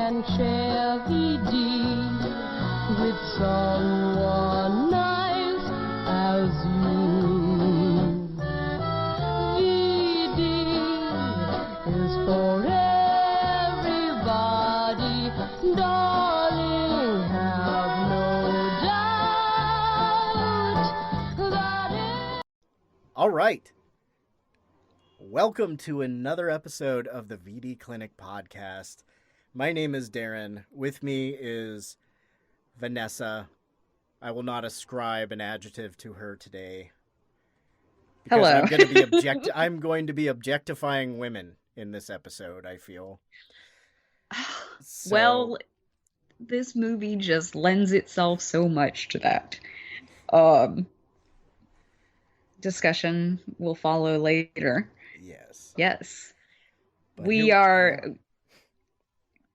can share VD with someone nice as you. VD is for everybody, darling, have no doubt that it... All right. Welcome to another episode of the VD Clinic podcast. My name is Darren. With me is Vanessa. I will not ascribe an adjective to her today. Because Hello. I'm going to be objectifying women in this episode, I feel. Well, this movie just lends itself so much to that. Discussion will follow later. Yes. But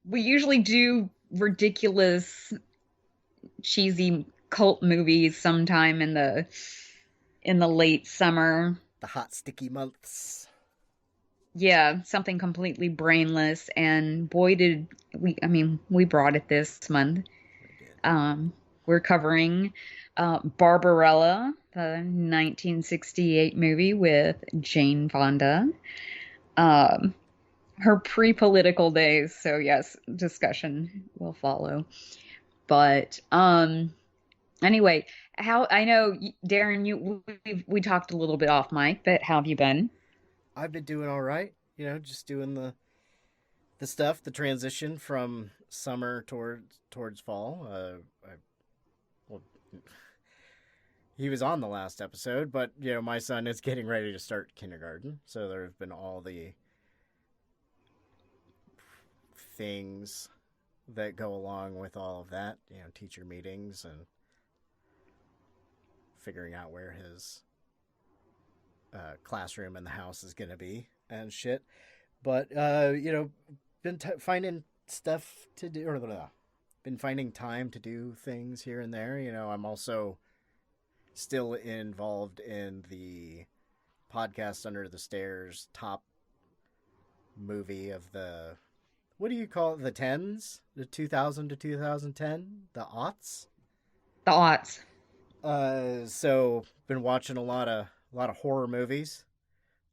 We usually do ridiculous, cheesy cult movies sometime in the late summer. the hot, sticky months. Yeah, something completely brainless, and boy did we brought it this month. We're covering Barbarella, the 1968 movie with Jane Fonda. Her pre-political days, so yes, discussion will follow. But anyway, I know, Darren, we talked a little bit off mic, but how have you been? I've been doing all right. Just doing the stuff, the transition from summer towards fall. He was on the last episode, but my son is getting ready to start kindergarten, so there have been all the things that go along with all of that. Teacher meetings and figuring out where his classroom in the house is going to be and shit. But been finding stuff to do, been finding time to do things here and there. I'm also still involved in the podcast Under the Stairs top movie of the, what do you call it, the 10s, the 2000 to 2010, the aughts. So been watching a lot of horror movies.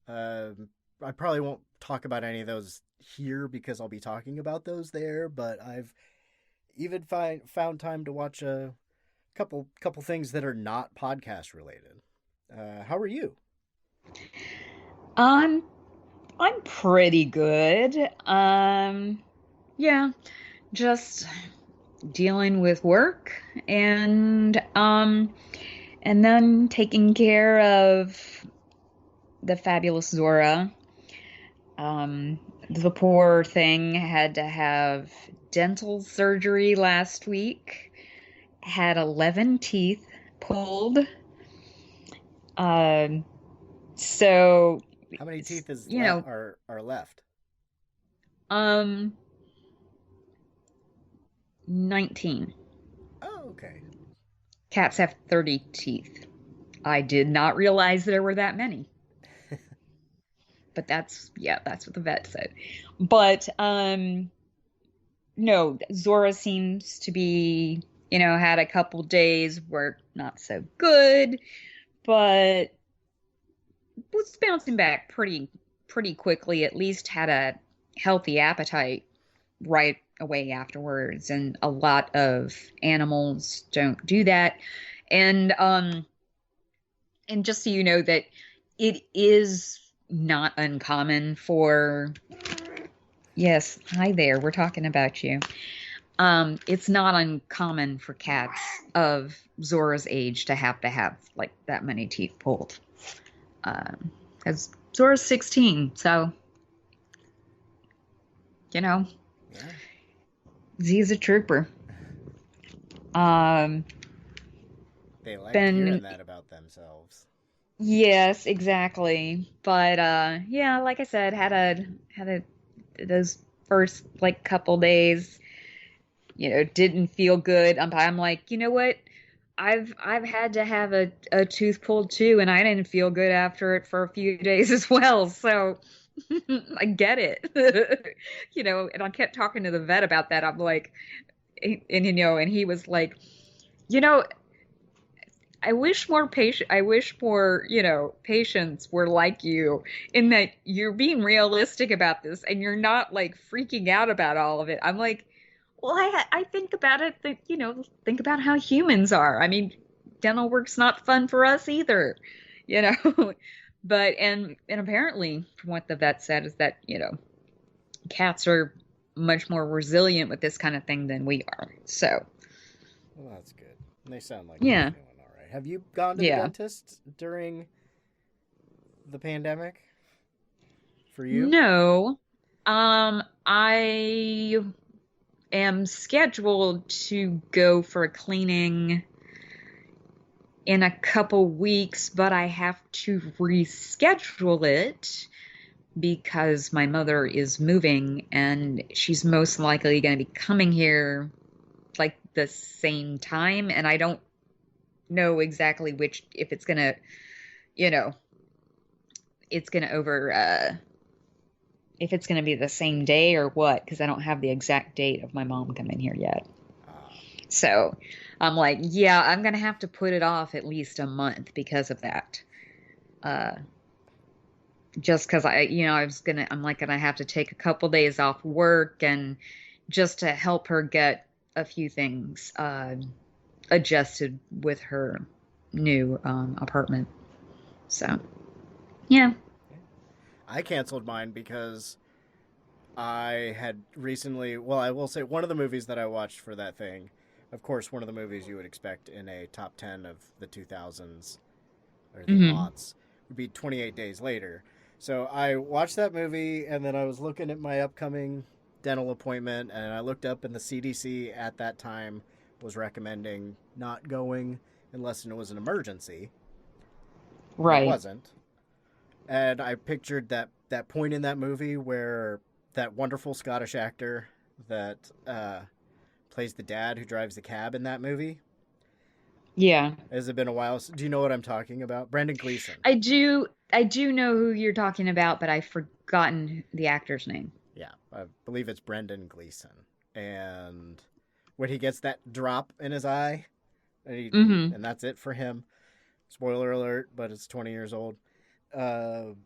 I probably won't talk about any of those here because I'll be talking about those there, but I've even found time to watch a couple things that are not podcast related. How are you? I'm pretty good. Yeah, just dealing with work and then taking care of the fabulous Zora. The poor thing had to have dental surgery last week, had 11 teeth pulled. So how many teeth are left? 19. Oh, okay. Cats have 30 teeth. I did not realize there were that many. But that's what the vet said. But no, Zora seems to be, had a couple days where not so good, but was bouncing back pretty quickly. At least had a healthy appetite right away afterwards, and a lot of animals don't do that. And just so you know that it is not uncommon for, yes, hi there, we're talking about you. It's not uncommon for cats of Zora's age to have like that many teeth pulled. Because Zora's 16, so Yeah. Z's a trooper. They like hearing that about themselves. Yes, exactly. But yeah, like I said, had those first like couple days, didn't feel good. I'm like, you know what? I've had to have a tooth pulled too, and I didn't feel good after it for a few days as well. So I get it. And I kept talking to the vet about that. I'm like, and he was like, you know, I wish more, patients were like you in that you're being realistic about this and you're not like freaking out about all of it. I'm like, well, I think about it that, think about how humans are. I mean, dental work's not fun for us either, you know. But and apparently from what the vet said is that, cats are much more resilient with this kind of thing than we are. So, Well, that's good. And they sound like they're yeah. doing all right. Have you gone to the Yeah. dentist during the pandemic? For you? No. I am scheduled to go for a cleaning in a couple weeks, but I have to reschedule it because my mother is moving and she's most likely going to be coming here like the same time. And I don't know exactly if it's going to, it's going to if it's going to be the same day or what, because I don't have the exact date of my mom coming here yet. So I'm like, yeah, I'm going to have to put it off at least a month because of that. Just because I'm like going to have to take a couple days off work and just to help her get a few things adjusted with her new apartment. So, yeah. I canceled mine because I had recently, well, I will say one of the movies that I watched for that thing, of course, one of the movies you would expect in a top 10 of the 2000s or the aughts would be 28 Days Later. So I watched that movie and then I was looking at my upcoming dental appointment and I looked up and the CDC at that time was recommending not going unless it was an emergency. Right. It wasn't. And I pictured that point in that movie where that wonderful Scottish actor that plays the dad who drives the cab in that movie. Yeah. Has it been a while? Do you know what I'm talking about? Brendan Gleeson. I do know who you're talking about, but I've forgotten the actor's name. Yeah, I believe it's Brendan Gleeson. And when he gets that drop in his eye, and that's it for him. Spoiler alert, but it's 20 years old. Edit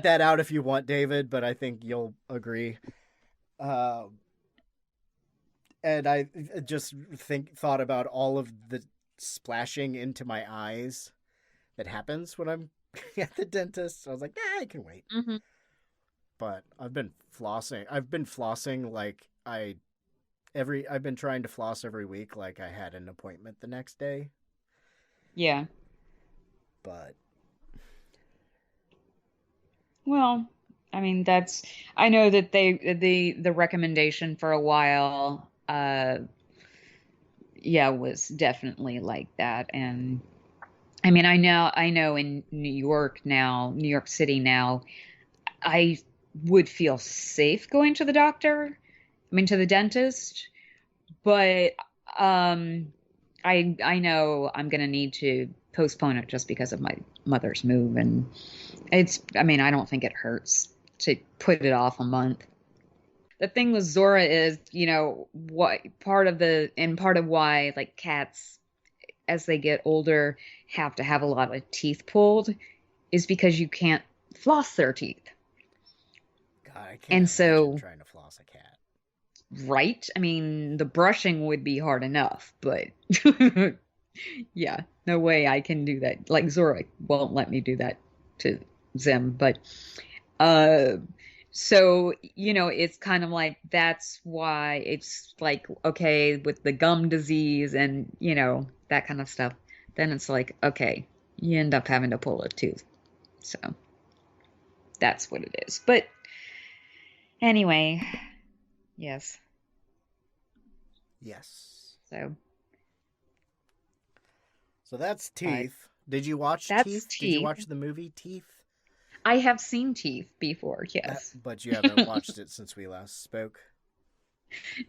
that out if you want, David, but I think you'll agree. And I just thought about all of the splashing into my eyes that happens when I'm at the dentist. So I was like, I can wait. But I've been flossing. Like I've been trying to floss every week like I had an appointment the next day. Yeah. But well, I mean I know that the recommendation for a while was definitely like that. And I mean I know in New York City now, I would feel safe going to the to the dentist, but I know I'm going to need to postpone it just because of my mother's move. And I don't think it hurts to put it off a month. The thing with Zora is, what part of why like cats as they get older have to have a lot of teeth pulled is because you can't floss their teeth. God, I can't imagine trying to floss a cat. Right? I mean, the brushing would be hard enough, but yeah, no way I can do that. Like Zora won't let me do that to Zim, but so it's kind of like that's why it's like okay with the gum disease and that kind of stuff. Then it's like okay, you end up having to pull a tooth. So that's what it is. But anyway, yes. So that's Teeth. Did you watch Teeth? Did you watch the movie Teeth? I have seen Teeth before, yes. But you haven't watched it since we last spoke?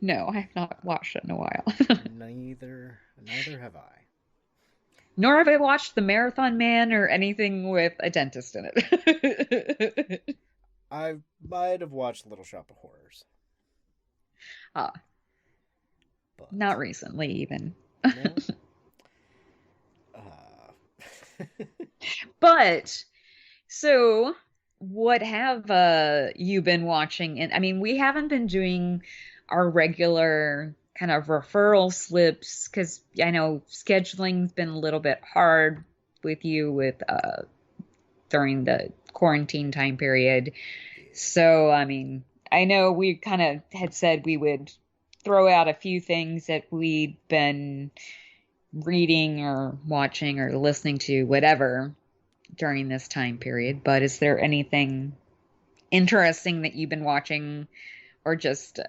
No, I have not watched it in a while. Neither have I. Nor have I watched The Marathon Man or anything with a dentist in it. I might have watched Little Shop of Horrors, Ah, but not recently even. no. But so what have you been watching? And I mean, we haven't been doing our regular kind of referral slips because I know scheduling's been a little bit hard with you with during the quarantine time period. So, I mean, I know we kind of had said we would throw out a few things that we'd been reading or watching or listening to, whatever, during this time period. But is there anything interesting that you've been watching or just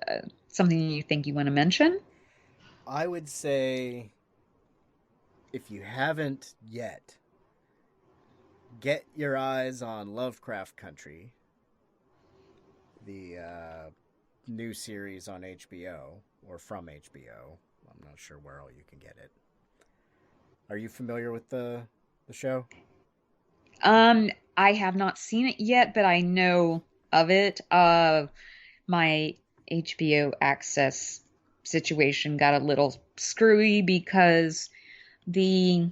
something you think you want to mention? I would say if you haven't yet, get your eyes on Lovecraft Country, the new series on HBO or from HBO. I'm not sure where all you can get it. Are you familiar with the show? I have not seen it yet, but I know of it. My HBO Access situation got a little screwy because the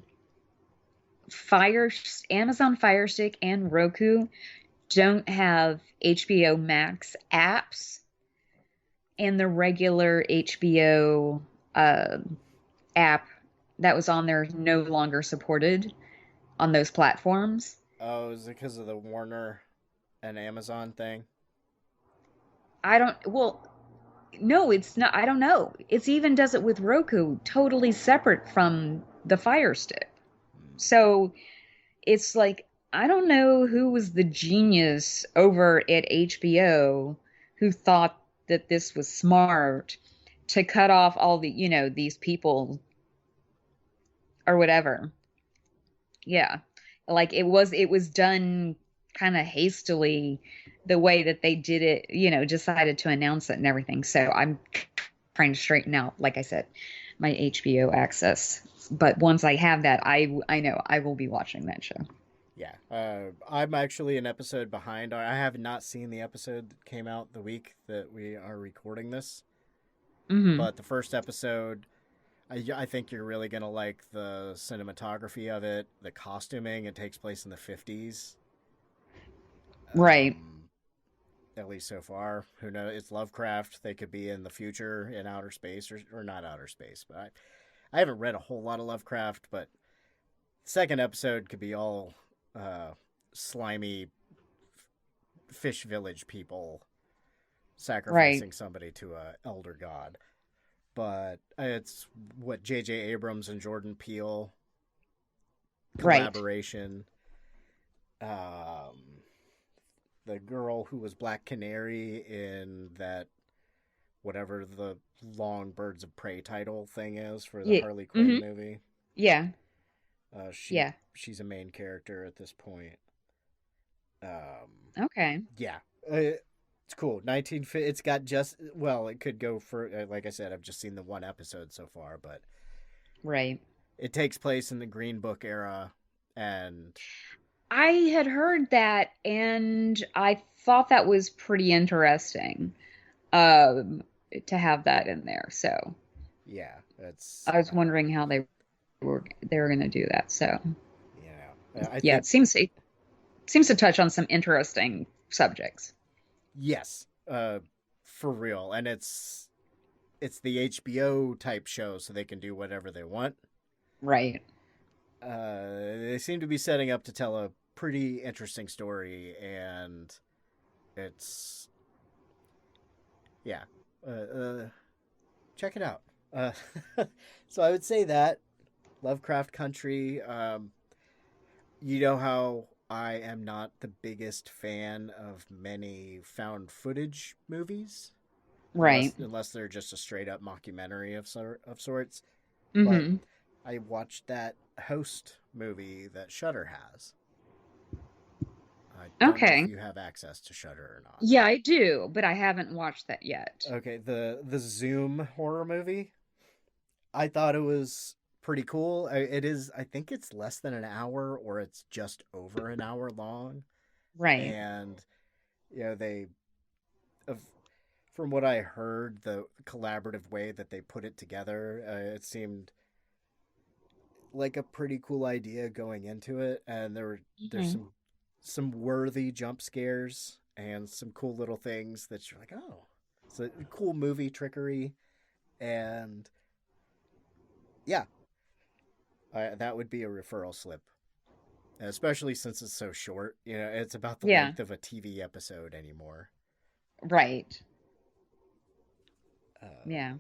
Fire Amazon Fire Stick and Roku don't have HBO Max apps, and the regular HBO app that was on there is no longer supported on those platforms. Oh, is it because of the Warner and Amazon thing? Well, no, it's not. I don't know. It's even does it with Roku, totally separate from the Fire Stick. So it's like, I don't know who was the genius over at HBO who thought that this was smart to cut off all the, these people or whatever. Yeah. Like it was done kind of hastily the way that they did it, decided to announce it and everything. So I'm trying to straighten out, like I said, my HBO access. But once I have that, I know I will be watching that show. Yeah. I'm actually an episode behind. I have not seen the episode that came out the week that we are recording this. Mm-hmm. But the first episode, I think you're really going to like the cinematography of it, the costuming. It takes place in the 50s. Right. At least so far. Who knows? It's Lovecraft. They could be in the future in outer space or not outer space. But I haven't read a whole lot of Lovecraft, but second episode could be all slimy fish village people sacrificing somebody to a elder god. But it's what J.J. Abrams and Jordan Peele collaboration. Right. The girl who was Black Canary in that whatever the Long Birds of Prey title thing is for the Harley Quinn movie. Yeah. She's a main character at this point. Okay. Yeah. It's cool. It's got it could go for, like I said, I've just seen the one episode so far, but right. It takes place in the Green Book era, and I had heard that, and I thought that was pretty interesting, to have that in there. So yeah, it's. I was wondering how they were going to do that. So yeah, it seems to touch on some interesting subjects. Yes, for real, and it's the HBO type show, so they can do whatever they want. Right. They seem to be setting up to tell a pretty interesting story, and it's check it out. So I would say that Lovecraft Country. You know how I am not the biggest fan of many found footage movies, right? Unless they're just a straight up mockumentary of sorts. Mm-hmm. But I watched that Host movie that Shudder has. I don't know if you have access to Shudder or not. Yeah, I do, but I haven't watched that yet. Okay, the Zoom horror movie. I thought it was pretty cool. It is. I think it's less than an hour, or it's just over an hour long. Right. And they, of from what I heard, the collaborative way that they put it together, it seemed like a pretty cool idea going into it, and there's Mhm. some worthy jump scares and some cool little things that you're like, oh, it's a cool movie trickery, and yeah, that would be a referral slip, especially since it's so short. It's about the Yeah. length of a TV episode anymore. Right. Uh, Yeah.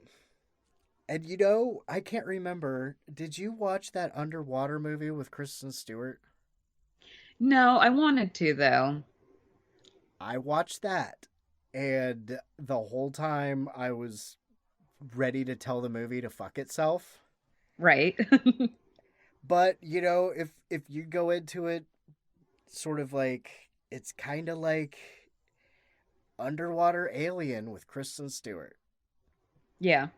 and I can't remember. Did you watch that underwater movie with Kristen Stewart? No, I wanted to though. I watched that, and the whole time I was ready to tell the movie to fuck itself. Right. But if you go into it, sort of like it's kind of like Underwater Alien with Kristen Stewart. Yeah.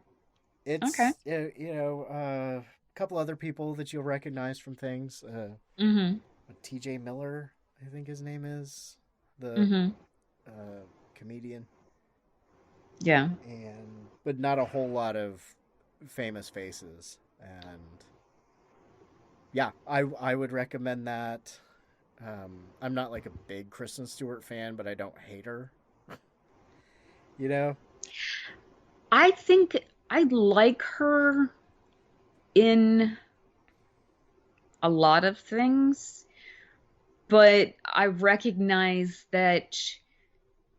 Okay. It's a couple other people that you'll recognize from things. Mhm. T.J. Miller, I think his name is the Mhm. comedian, Yeah. but not a whole lot of famous faces. And yeah, I would recommend that. I'm not like a big Kristen Stewart fan, but I don't hate her. You know? I think I like her in a lot of things, but I recognize that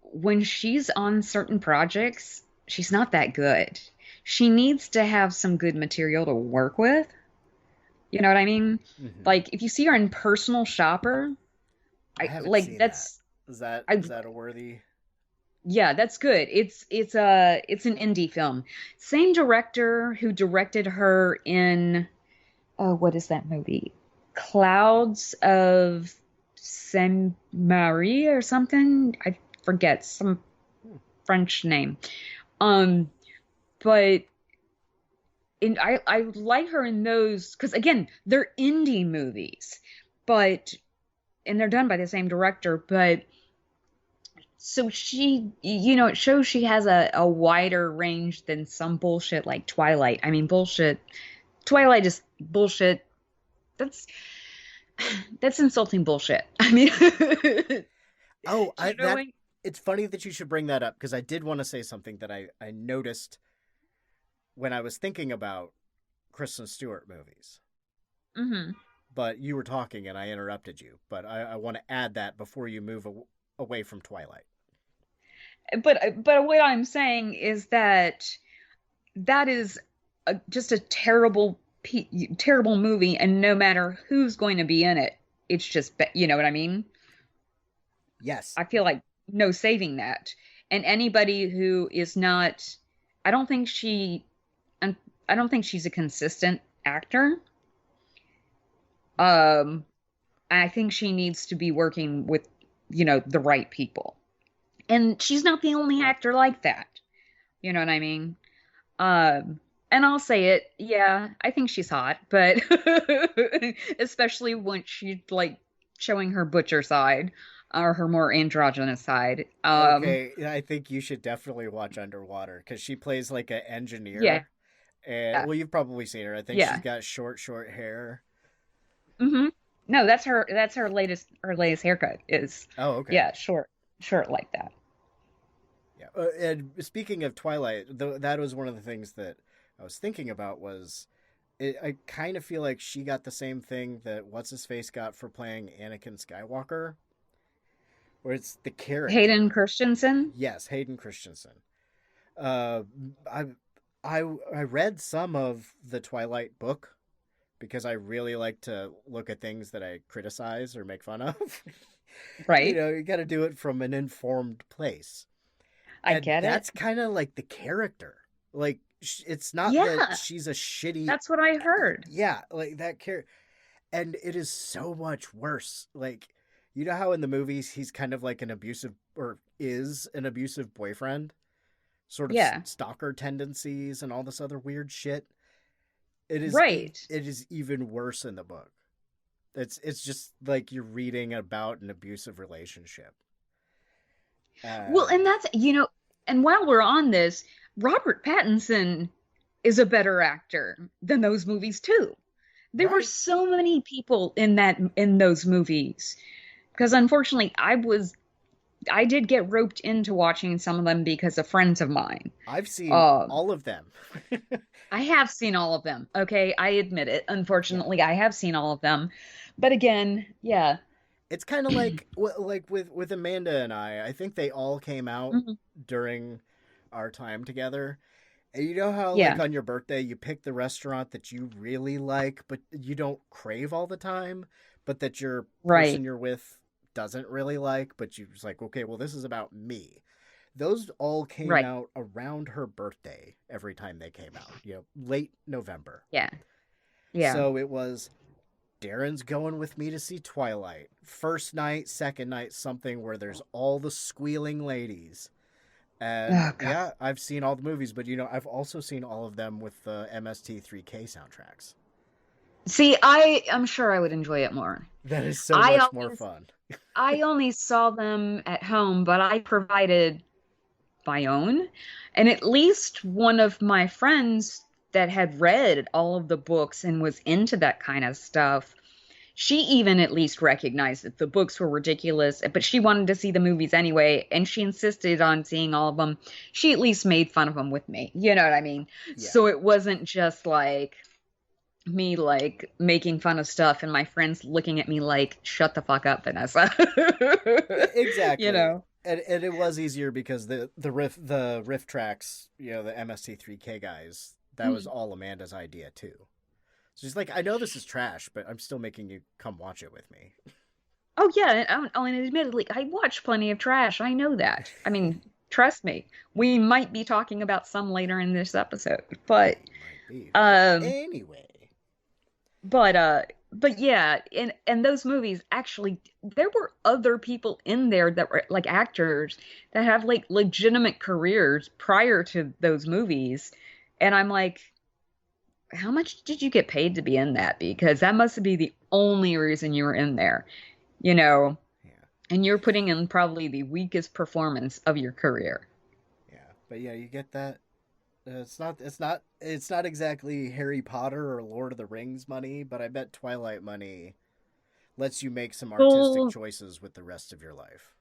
when she's on certain projects, she's not that good. She needs to have some good material to work with. You know what I mean? Mm-hmm. Like if you see her in Personal Shopper, I I haven't like seen that. that's Is that I is that a worthy? yeah, that's good. It's an indie film. Same director who directed her in what is that movie? Clouds of Saint Marie or something. I forget some Hmm. French name. Um, but I like her in those because again, they're indie movies, but and they're done by the same director, but so it shows she has a wider range than some bullshit like Twilight. I mean, bullshit. Twilight is bullshit. That's that's insulting bullshit. I mean, Oh, you know, like, it's funny that you should bring that up because I did want to say something that I noticed when I was thinking about Kristen Stewart movies. hmm But you were talking and I interrupted you. But I want to add that before you move away from Twilight. but what I'm saying is that that is just a terrible movie, and no matter who's going to be in it, it's just you know what I mean. Yes. I feel like no saving that. And anybody who is not, I don't think she, I don't think she's a consistent actor. Um, I think she needs to be working with, the right people. And she's not the only actor like that. You know what I mean? And I'll say it, yeah, I think she's hot, but especially when she's like showing her butcher side or her more androgynous side. Okay. I think you should definitely watch Underwater because she plays like an Yeah, engineer. And well, you've probably seen her. I think she's yeah. got short hair. hmm No, that's her latest haircut is Oh, okay. yeah, short like that. Yeah. And speaking of Twilight, that was one of the things that I was thinking about was I kind of feel like she got the same thing that what's his face got for playing Anakin Skywalker, where it's the Hayden character. Christensen? Yes, Hayden Christensen. Uh, I I read some of the Twilight book because I really like to look at things that I criticize or make fun of. Right. You got to do it from an informed place. I And get it. that's kind of like the character. Like it's not that Yeah, she's a shitty, that's what I heard. yeah, like that character, and it is so much worse. Like how in the movies he's kind of like an abusive or is an abusive boyfriend, sort of Yeah. stalker tendencies and all this other weird shit. It is Right. it is even worse in the book. It's just like you're reading about an abusive relationship. Well, and And that's, and while we're on this, Robert Pattinson is a better actor than those movies too. There were right. so many people in those movies because unfortunately I did get roped into watching some of them because of friends of mine. I've seen Um, all of them. I have seen all of them. Okay, I admit it. Yeah. Unfortunately, I have seen all of them. But again, yeah. It's kind of like with Amanda and I think they all came out Mhm. during our time together. And you know how like Yeah, on your birthday you pick the restaurant that you really like but you don't crave all the time, but that your right. person you're with doesn't really like, but you're just like, okay, well this is about me. Those all came Right. out around her birthday every time they came out, late November. Yeah. Yeah. So it was Darren's going with me to see Twilight. First night, second night, something where there's all the squealing ladies. And Oh God. yeah, I've seen all the movies, but I've also seen all of them with the MST3K soundtracks. See, I'm sure I would enjoy it more. That is so I much more always fun. I only saw them at home, but I provided my own. And at least one of my friends that had read all of the books and was into that kind of stuff, she even at least recognized that the books were ridiculous, but she wanted to see the movies anyway, and she insisted on seeing all of them. She at least made fun of them with me. You know what I mean? Yeah, So it wasn't just like me like making fun of stuff and my friends looking at me like, shut the fuck up, Vanessa. You exactly. know? And it was easier because the riff tracks, the MST3K guys, that was all Amanda's idea too. So she's like, I know this is trash, but I'm still making you come watch it with me. Oh yeah, and admittedly, I watch plenty of trash. I know that. I mean, trust me. We might be talking about some later in this episode, but Might be. But um, anyway. but uh, but yeah, and those movies actually, there were other people in there that were like actors that have like legitimate careers prior to those movies, and I'm like, how much did you get paid to be in that? Because that must be the only reason you were in there, you know. Yeah. And you're putting in probably the weakest performance of your career. Yeah. But yeah, you get that. It's not exactly Harry Potter or Lord of the Rings money, but I bet Twilight money lets you make some artistic Well, choices with the rest of your life.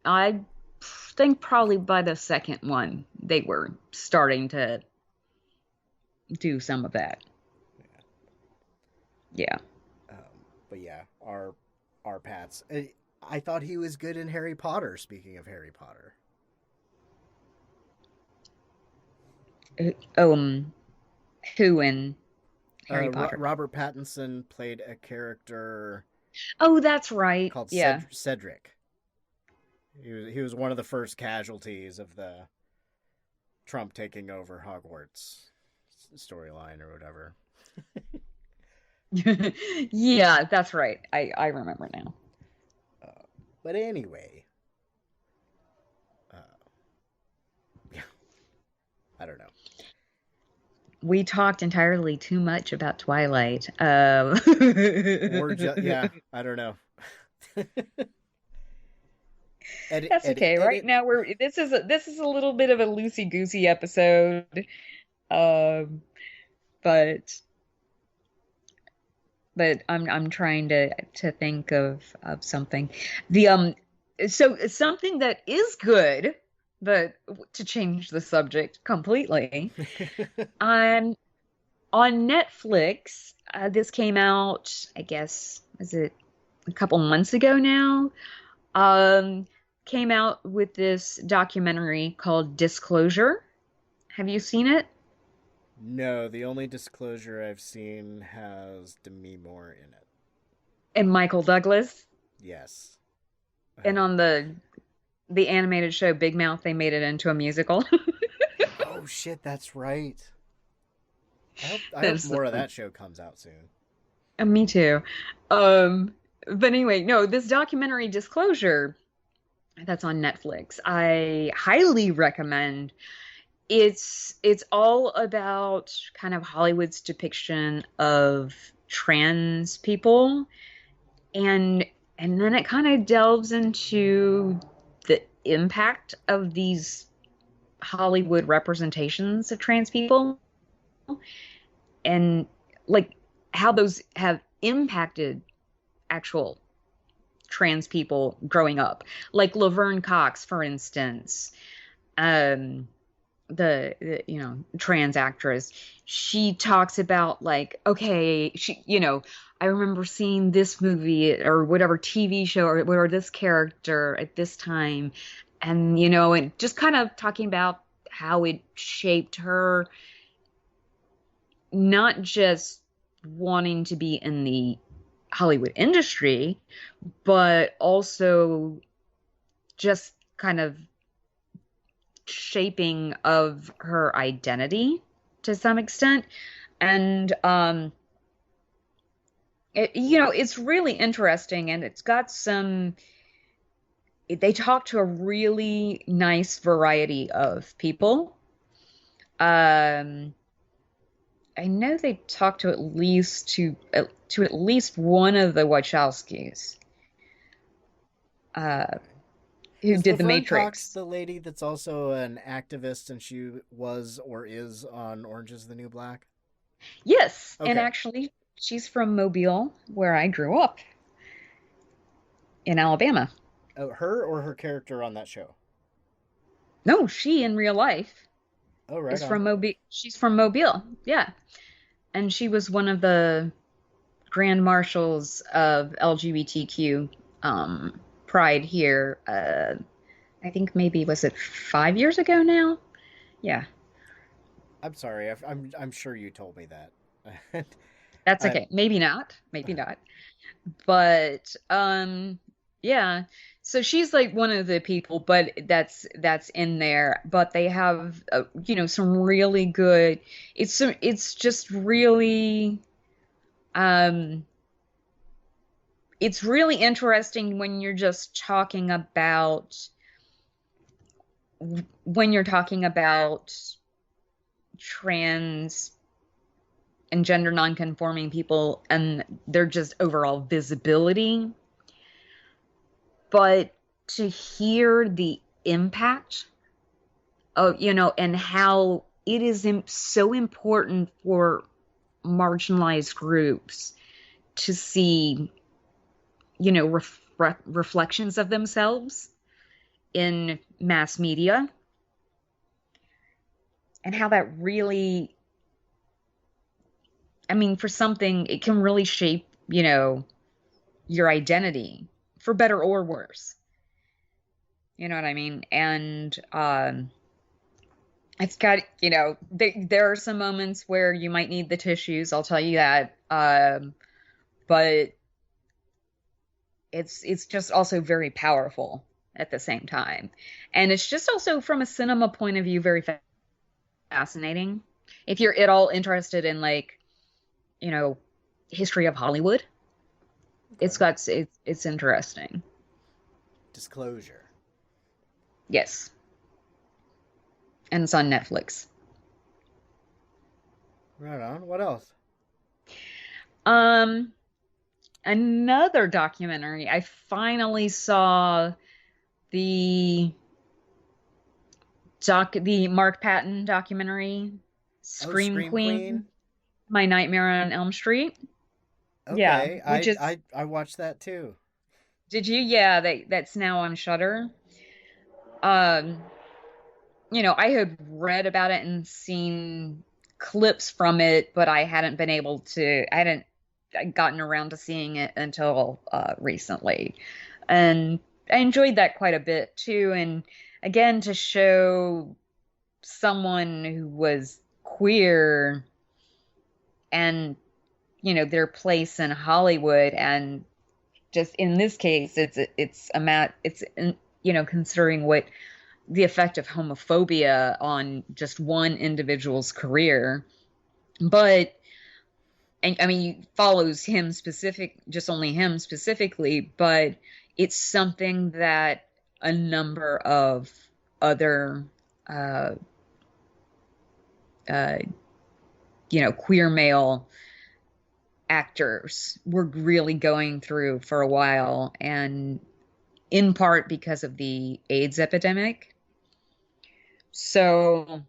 I think probably by the second one, they were starting to do some of that. Yeah. Um, but yeah, our Pats. I thought he was good in Harry Potter. Speaking of Harry Potter, Um, who in Harry Potter? Robert Pattinson played a character Oh, that's right. called Yeah. Cedric. He was one of the first casualties of the Trump taking over Hogwarts storyline or whatever. Yeah, that's right. I remember now. Uh, but anyway, uh, yeah, I don't know. We talked entirely too much about Twilight. Or yeah, I don't know. edit, That's edit, okay. Right edit. now this is a little bit of a loosey goosey episode. Um, but I'm trying to think of something. The so something that is good, but to change the subject completely. On on Netflix, this came out, I guess, was it a couple months ago now? Um, Came out with this documentary called Disclosure. Have you seen it? No, the only disclosure I've seen has Demi Moore in it. And Michael Douglas. Yes. And Um, on the animated show Big Mouth, they made it into a musical. oh shit, that's right. I hope That's more of that show comes out soon. me too. But anyway, no, this documentary Disclosure that's on Netflix, I highly recommend. it's all about kind of Hollywood's depiction of trans people, and then it kind of delves into the impact of these Hollywood representations of trans people, and like how those have impacted actual trans people growing up, like Laverne Cox, for instance. The trans actress, she talks about like, okay, I remember seeing this movie or whatever TV show or this character at this time, and and just kind of talking about how it shaped her, not just wanting to be in the Hollywood industry, but also just kind of shaping of her identity to some extent. And it's really interesting, and it's got they talk to a really nice variety of people. I know they talk to at least one of the Wachowskis, who Is did The Laverne Matrix. Cox the lady that's also an activist, and she was or is on Orange is the New Black? Yes, Okay. and actually, she's from Mobile, where I grew up in Alabama. Oh, her or her character on that show? No, she in real life Oh, right is on. from Mobile. She's from Mobile, yeah, and she was one of the grand marshals of LGBTQ pride here. I think maybe, was it 5 years ago now? Yeah, I'm sorry. I'm sure you told me that. that's I okay. Maybe not. Maybe not. But yeah. So she's like one of the people, but that's in there. But they have some really good. It's just really it's really interesting when you're just talking about trans and gender nonconforming people and their just overall visibility. But to hear the impact of, and how it is so important for marginalized groups to see, reflections of themselves in mass media, and how that really, for something, it can really shape, your identity for better or worse. You know what I mean? And it's got, there are some moments where you might need the tissues, I'll tell you that. But it's just also very powerful at the same time. And it's just also, from a cinema point of view, very fascinating. If you're at all interested in, like, history of Hollywood, Okay. it's interesting. Disclosure. Yes. And it's on Netflix. Right on. What else? Another documentary. I finally saw the Mark Patton documentary, Scream Scream Queen, Queen. My Nightmare on Elm Street. Yeah, Okay, which is, I watched that too. did you? Yeah, that's now on Shudder. Um, I had read about it and seen clips from it, but I hadn't gotten around to seeing it until recently. And I enjoyed that quite a bit too. And again, to show someone who was queer and, their place in Hollywood, and just in this case, considering what the effect of homophobia on just one individual's career. But, and follows him only him specifically, but it's something that a number of other uh, queer male actors were really going through for a while, and in part because of the AIDS epidemic. So,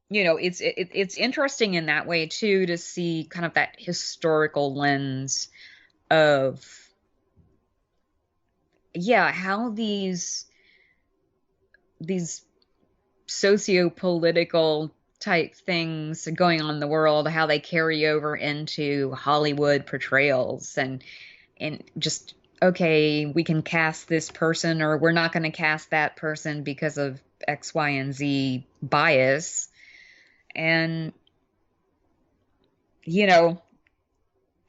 it's interesting in that way too, to see kind of that historical lens of, yeah, how these socio-political type things going on in the world, how they carry over into Hollywood portrayals, and just, okay, we can cast this person, or we're not going to cast that person because of X, Y, and Z bias. And, you know,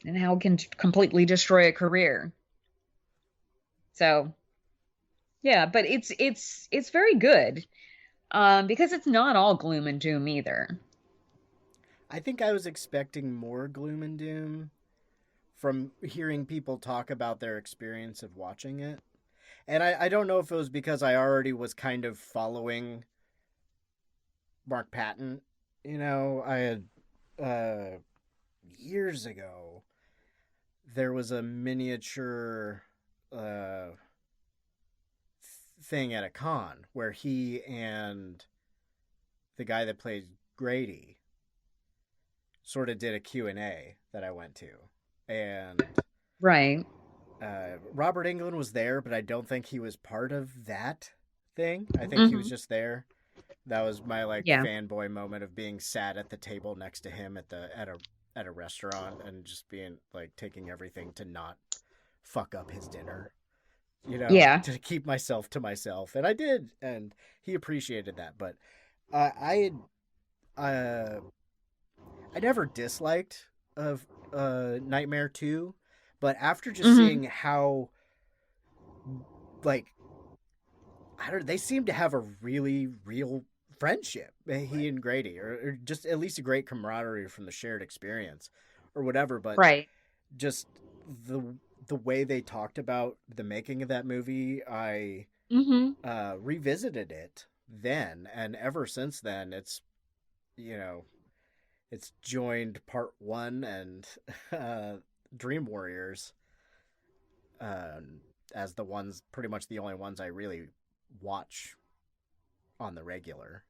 and how it can completely destroy a career. So, yeah, but it's very good, because it's not all gloom and doom either. I think I was expecting more gloom and doom from hearing people talk about their experience of watching it. And I don't know if it was because I already was kind of following Mark Patton. I had years ago, there was a miniature thing at a con where he and the guy that played Grady sort of did a Q&A that I went to. And Right. Robert Englund was there, but I don't think he was part of that thing. I think he was just there. That was my Yeah. fanboy moment of being sat at the table next to him at a restaurant and just being taking everything to not fuck up his dinner. Yeah. To keep myself to myself, and I did, and he appreciated that. But I never disliked of Nightmare 2, but after just seeing how they seem to have a really real friendship, he and Grady, or just at least a great camaraderie from the shared experience or whatever. But Right. just the way they talked about the making of that movie, I revisited it then, and ever since then it's it's joined part 1 and Dream Warriors as the ones, pretty much the only ones I really watch on the regular.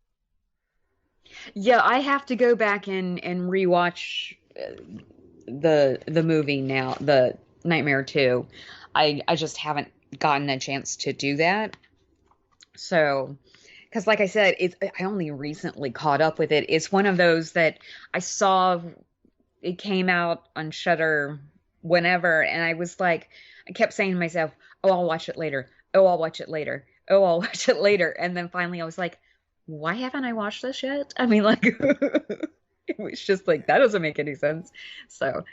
Yeah, I have to go back and rewatch the movie now, the Nightmare 2. I just haven't gotten a chance to do that. So, because like I said, I only recently caught up with it. It's one of those that I saw, it came out on Shudder whenever, and I kept saying to myself, "Oh, I'll watch it later. Oh, I'll watch it later. Oh, I'll watch it later." And then finally I was like, why haven't I watched this yet? I mean, it was just like, that doesn't make any sense. So,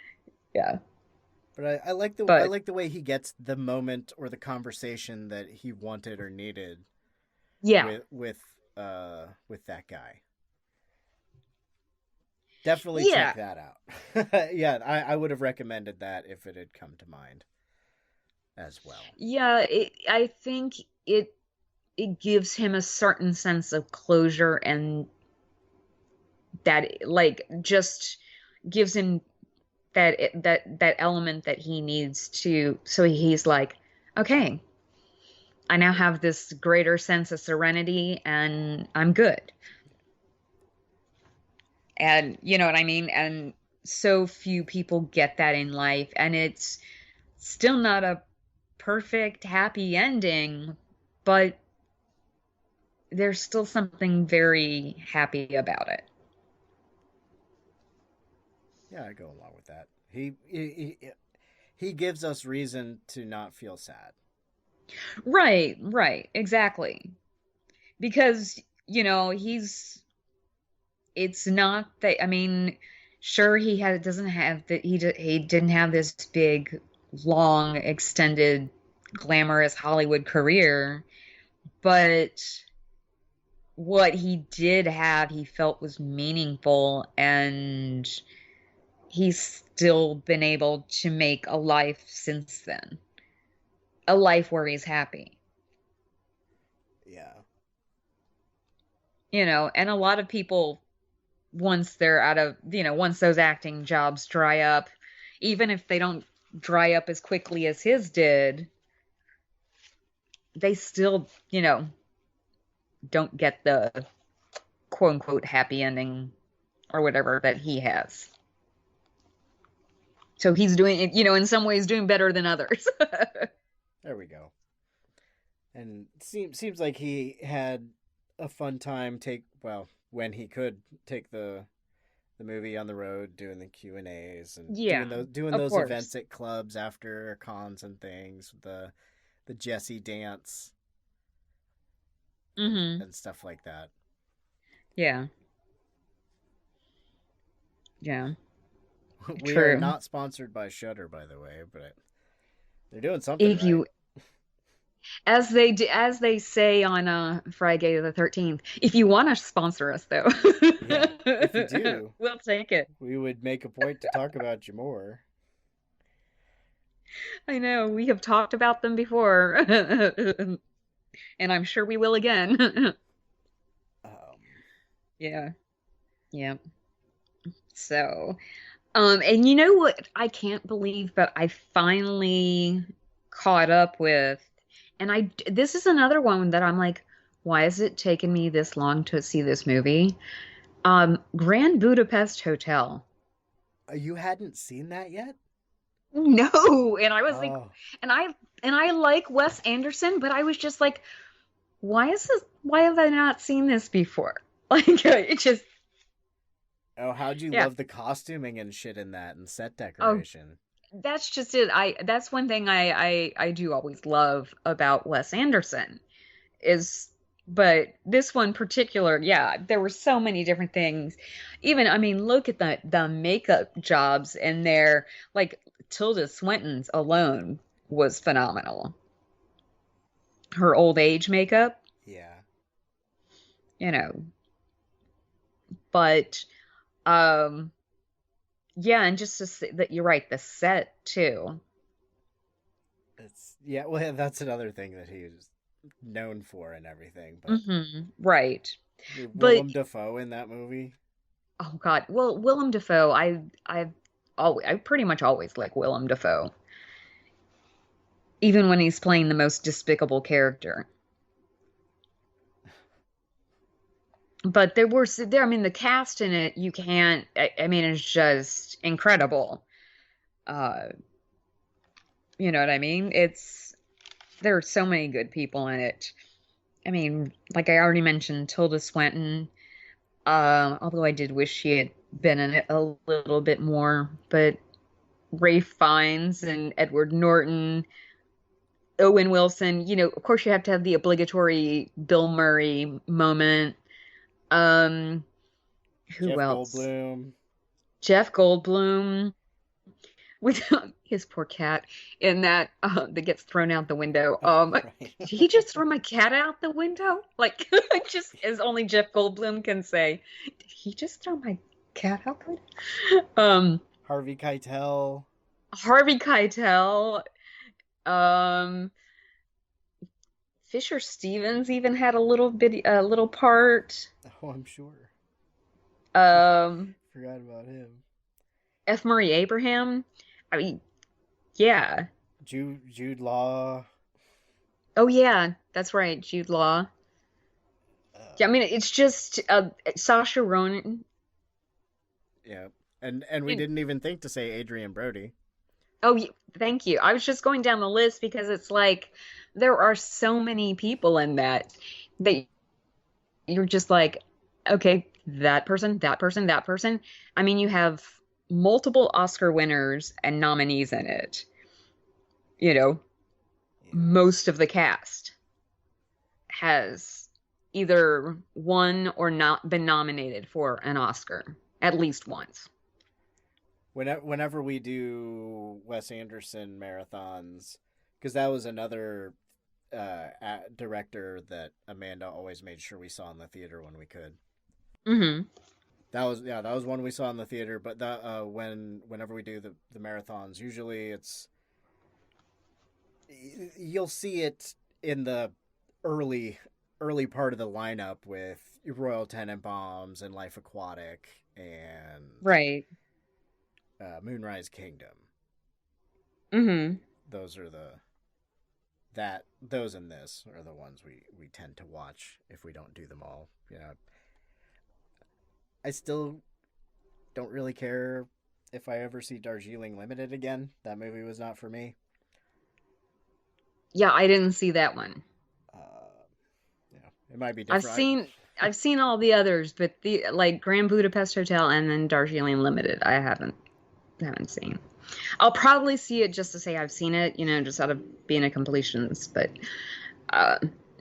yeah. But I like But the way he gets the moment or the conversation that he wanted or needed yeah. with that guy. Definitely Yeah. check that out. Yeah, I would have recommended that if it had come to mind as well. Yeah, I think it gives him a certain sense of closure, and that just gives him that element that he needs to, so he's like, okay, I now have this greater sense of serenity and I'm good. And you know what I mean? And so few people get that in life, and it's still not a perfect happy ending, but there's still something very happy about it. Yeah, I go along with that. He gives us reason to not feel sad. Right, exactly. Because, it's not that, I mean, sure, doesn't have that, he didn't have this big, long, extended, glamorous Hollywood career, but what he did have, he felt was meaningful, and he's still been able to make a life since then. A life where he's happy. Yeah. And a lot of people, once they're out of, once those acting jobs dry up, even if they don't dry up as quickly as his did, they still, don't get the quote unquote happy ending or whatever that he has. So he's doing it, in some ways doing better than others. There we go. And seems like he had a fun time when he could take the movie on the road, doing the Q&As and Yeah, doing of those course. events at clubs after cons and things, the Jesse dance Hmm. and stuff like that. Yeah. Yeah. We are True. not sponsored by Shudder, by the way, but they're doing something If right. you, as they say on Friday the 13th, if you want to sponsor us, though, Yeah, if you do, we'll take it. we would make a point to talk about you more. I know we have talked about them before, and I'm sure we will again. Um, Yeah. Yeah. So, and you know what? I can't believe, but I finally caught up with, and this is another one that I'm like, why has it taken me this long to see this movie? Grand Budapest Hotel. you hadn't seen that yet? No, and I was like, Oh, and I like Wes Anderson, but I was just like, why have I not seen this before? Like, it just, oh, how'd you yeah. love the costuming and shit in that and set Oh, decoration? that's just it. That's one thing I do always love about Wes Anderson is, but this one particular, yeah, there were so many different things. Even, I mean, look at the makeup jobs in there. Like Tilda Swinton's alone was phenomenal. Her old age makeup, Yeah, you know, but um yeah, and just to say that you're right, the set too. well, yeah, that's another thing that he's known for and everything. But Right. But Willem Dafoe in that movie. oh God, well, Willem Dafoe, I pretty much always like Willem Dafoe, even when he's playing the most despicable character. But I mean, the cast in it, you can't, I mean, it's just incredible. Uh, you know what I mean? There are so many good people in it. I mean, like I already mentioned, Tilda Swinton, although I did wish she had been in it a little bit more, but Rafe Fiennes and Edward Norton, Owen Wilson, of course you have to have the obligatory Bill Murray moment. Um, who Jeff else? Goldblum. Jeff Goldblum with his poor cat in that gets thrown out the window. Oh, right. Did he just throw my cat out the window? Like just as only Jeff Goldblum can say. Did he just throw my cat out the window? Harvey Keitel. Harvey Keitel. Um, Fisher Stevens even had a little part. Oh, I'm sure. Um, Forgot about him. F. Murray Abraham. I mean, yeah. Jude Law. Oh yeah, that's right, Jude Law. Uh, Yeah, I mean it's just Saoirse Ronan. yeah, and we And, didn't even think to say Adrian Brody. oh, thank you. I was just going down the list because it's like there are so many people in that you're just like, okay, that person, that person, that person. I mean, you have multiple Oscar winners and nominees in it. You know, Yeah. most of the cast has either won or not been nominated for an Oscar at least once. Whenever we do Wes Anderson marathons, because that was another director that Amanda always made sure we saw in the theater when we could. Hmm. That was one we saw in the theater. But that whenever we do the marathons, usually you'll see it in the early early part of the lineup with Royal Tenenbaums and Life Aquatic and Right. Moonrise Kingdom. Mm-hmm. Those are those and this are the ones we tend to watch if we don't do them all. I still don't really care if I ever see Darjeeling Limited again. That movie was not for me. Yeah, I didn't see that one. It might be I've different. seen all the others, but the like Grand Budapest Hotel and then Darjeeling Limited, I haven't seen. I'll probably see it just to say I've seen it, just out of being a completionist. But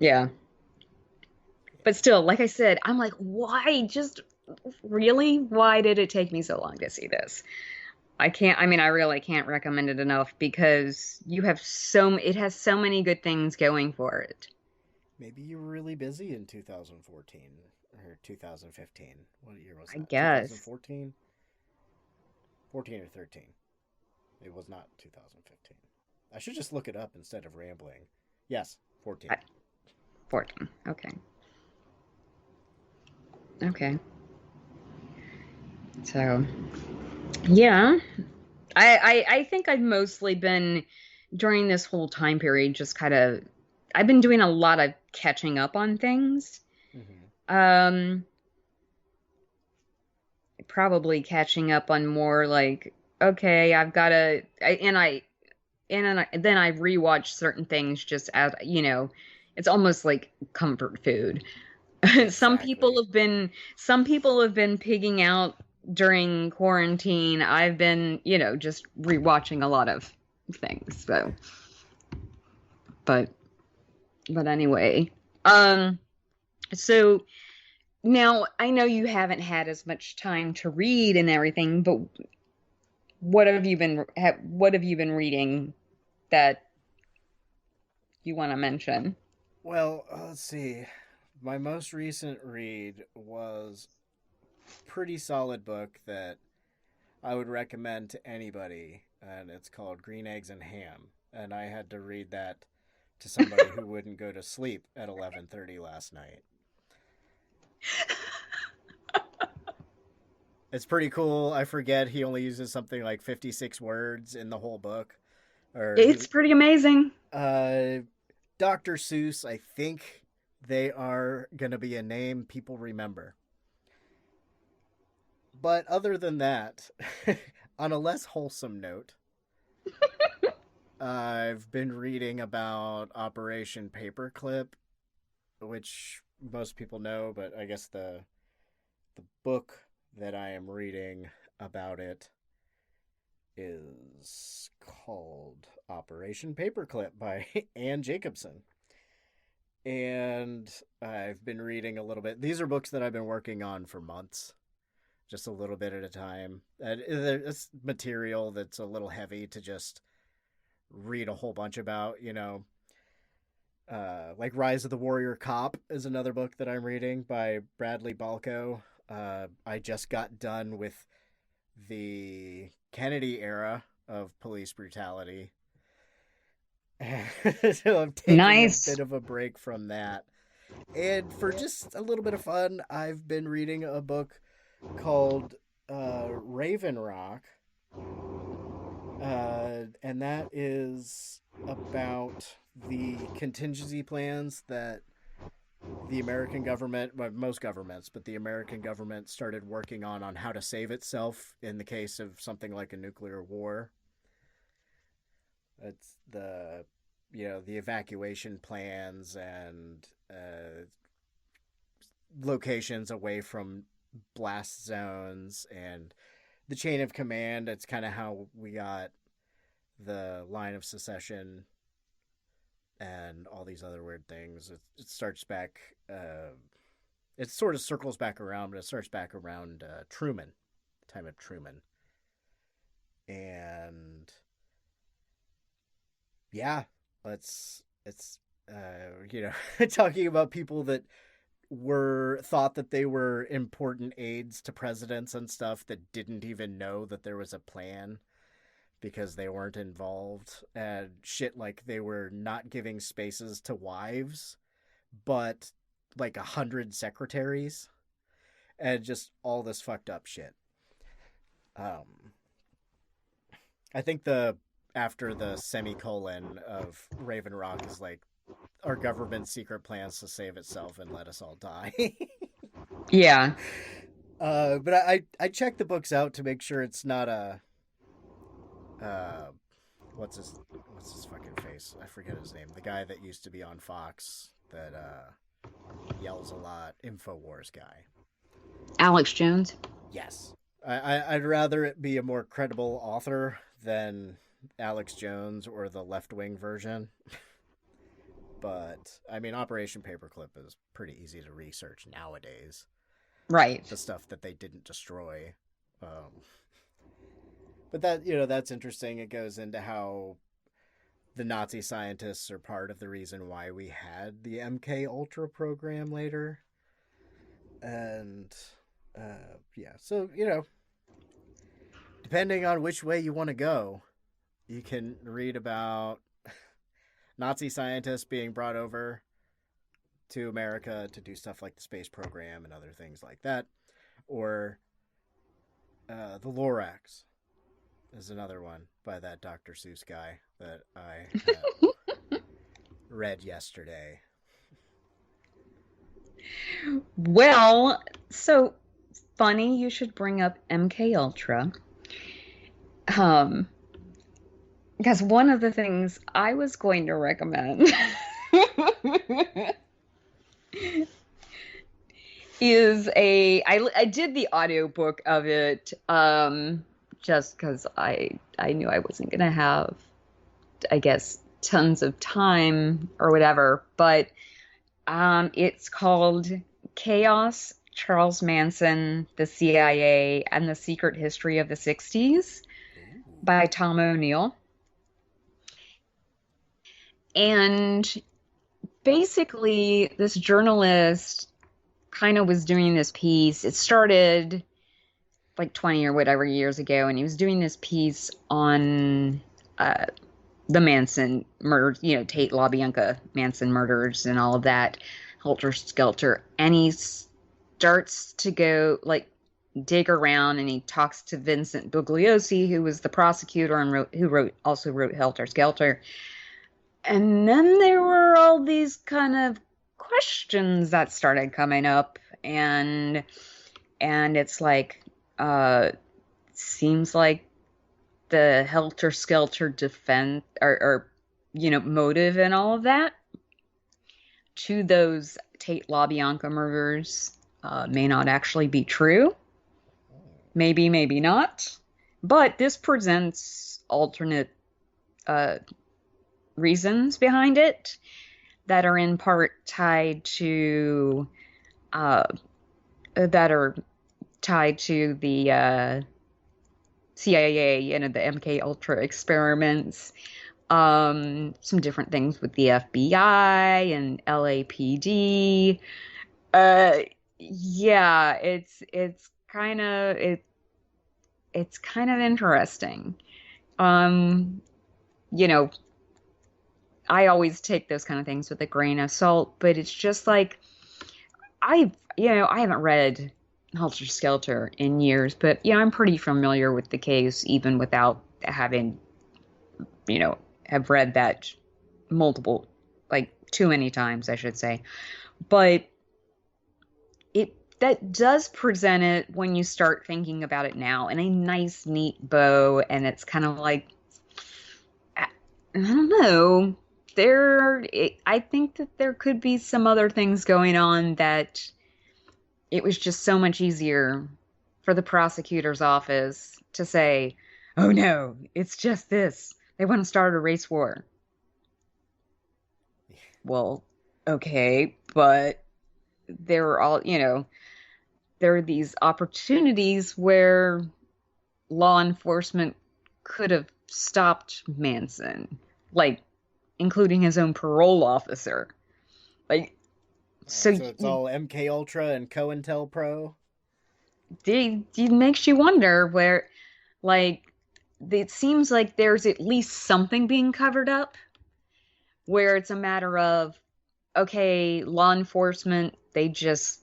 yeah. But still, like I said, I'm like, why? Just really? Why did it take me so long to see this? I really can't recommend it enough because it has so many good things going for it. Maybe you were really busy in 2014 or 2015. What year was that? I guess. 2014? 14 or 13. It was not 2015. I should just look it up instead of rambling. Yes, 14. 14. Okay. Okay. So, yeah. I think I've mostly been, during this whole time period, just kind of, I've been doing a lot of catching up on things. Mm-hmm. Probably catching up on more like, okay, I've got to, then I rewatch certain things just as, it's almost like comfort food. Exactly. Some people have been pigging out during quarantine. I've been, just rewatching a lot of things. So, but anyway, so now I know you haven't had as much time to read and everything, but what have you been reading that you want to mention? Well, let's see. My most recent read was a pretty solid book that I would recommend to anybody, and it's called Green Eggs and Ham. And I had to read that to somebody who wouldn't go to sleep at 11:30 last night. It's pretty cool. I forget he only uses something like 56 words in the whole book. It's pretty amazing. Dr. Seuss, I think they are going to be a name people remember. But other than that, on a less wholesome note, I've been reading about Operation Paperclip, which most people know, but I guess the book that I am reading about it is called Operation Paperclip by Anne Jacobson. And I've been reading a little bit. These are books that I've been working on for months, just a little bit at a time. And it's material that's a little heavy to just read a whole bunch about, like Rise of the Warrior Cop is another book that I'm reading by Bradley Balco. I just got done with the Kennedy era of police brutality. So I'm taking a bit of a break from that. And for just a little bit of fun, I've been reading a book called Raven Rock. And that is about the contingency plans that the American government, well, most governments, but the American government started working on how to save itself in the case of something like a nuclear war. It's the evacuation plans and locations away from blast zones and the chain of command. It's kind of how we got the line of secession and all these other weird things. It starts back. It sort of circles back around, but it starts back around Truman, the time of Truman, and yeah, it's talking about people that thought that they were important aides to presidents and stuff that didn't even know that there was a plan because they weren't involved, and shit like they were not giving spaces to wives, but like 100 secretaries and just all this fucked up shit. I think after the semicolon of Raven Rock is like our government's secret plans to save itself and let us all die. Yeah. But I checked the books out to make sure it's not a what's his fucking face? I forget his name. The guy that used to be on Fox that yells a lot. InfoWars guy. Alex Jones. Yes. I'd rather it be a more credible author than Alex Jones or the left-wing version. But, I mean, Operation Paperclip is pretty easy to research nowadays. Right. The stuff that they didn't destroy. But that's interesting. It goes into how the Nazi scientists are part of the reason why we had the MK Ultra program later. And, so, depending on which way you want to go, you can read about Nazi scientists being brought over to America to do stuff like the space program and other things like that. Or the Lorax is another one by that Dr. Seuss guy that I read yesterday. Well, so funny you should bring up MK Ultra. Because one of the things I was going to recommend is I did the audiobook of it just because I knew I wasn't going to have, I guess, tons of time or whatever. But it's called Chaos, Charles Manson, the CIA, and the Secret History of the 60s by Tom O'Neill. And basically, this journalist kind of was doing this piece. It started like 20 or whatever years ago, and he was doing this piece on the Manson murders, Tate LaBianca Manson murders and all of that, helter skelter. And he starts to go, like, dig around, and he talks to Vincent Bugliosi, who was the prosecutor and who also wrote Helter Skelter. And then there were all these kind of questions that started coming up, and it's like, seems like the Helter Skelter defense or motive and all of that to those Tate LaBianca murders may not actually be true. Maybe, maybe not. But this presents alternate reasons behind it that are in part tied to the CIA and the MK Ultra experiments, some different things with the FBI and LAPD. Yeah, it's kind of interesting. I always take those kind of things with a grain of salt, but it's just like I haven't read Helter Skelter in years, but I'm pretty familiar with the case even without having have read that multiple, like too many times, I should say. But that does present it when you start thinking about it now in a nice, neat bow, and it's kind of like, I don't know. I think that there could be some other things going on, that it was just so much easier for the prosecutor's office to say, oh no, it's just this. They want to start a race war. Well, okay, but there are these opportunities where law enforcement could have stopped Manson, like including his own parole officer. Like, so it's all MK Ultra and COINTELPRO. It makes you wonder where, like, it seems like there's at least something being covered up, where it's a matter of, okay, law enforcement, they just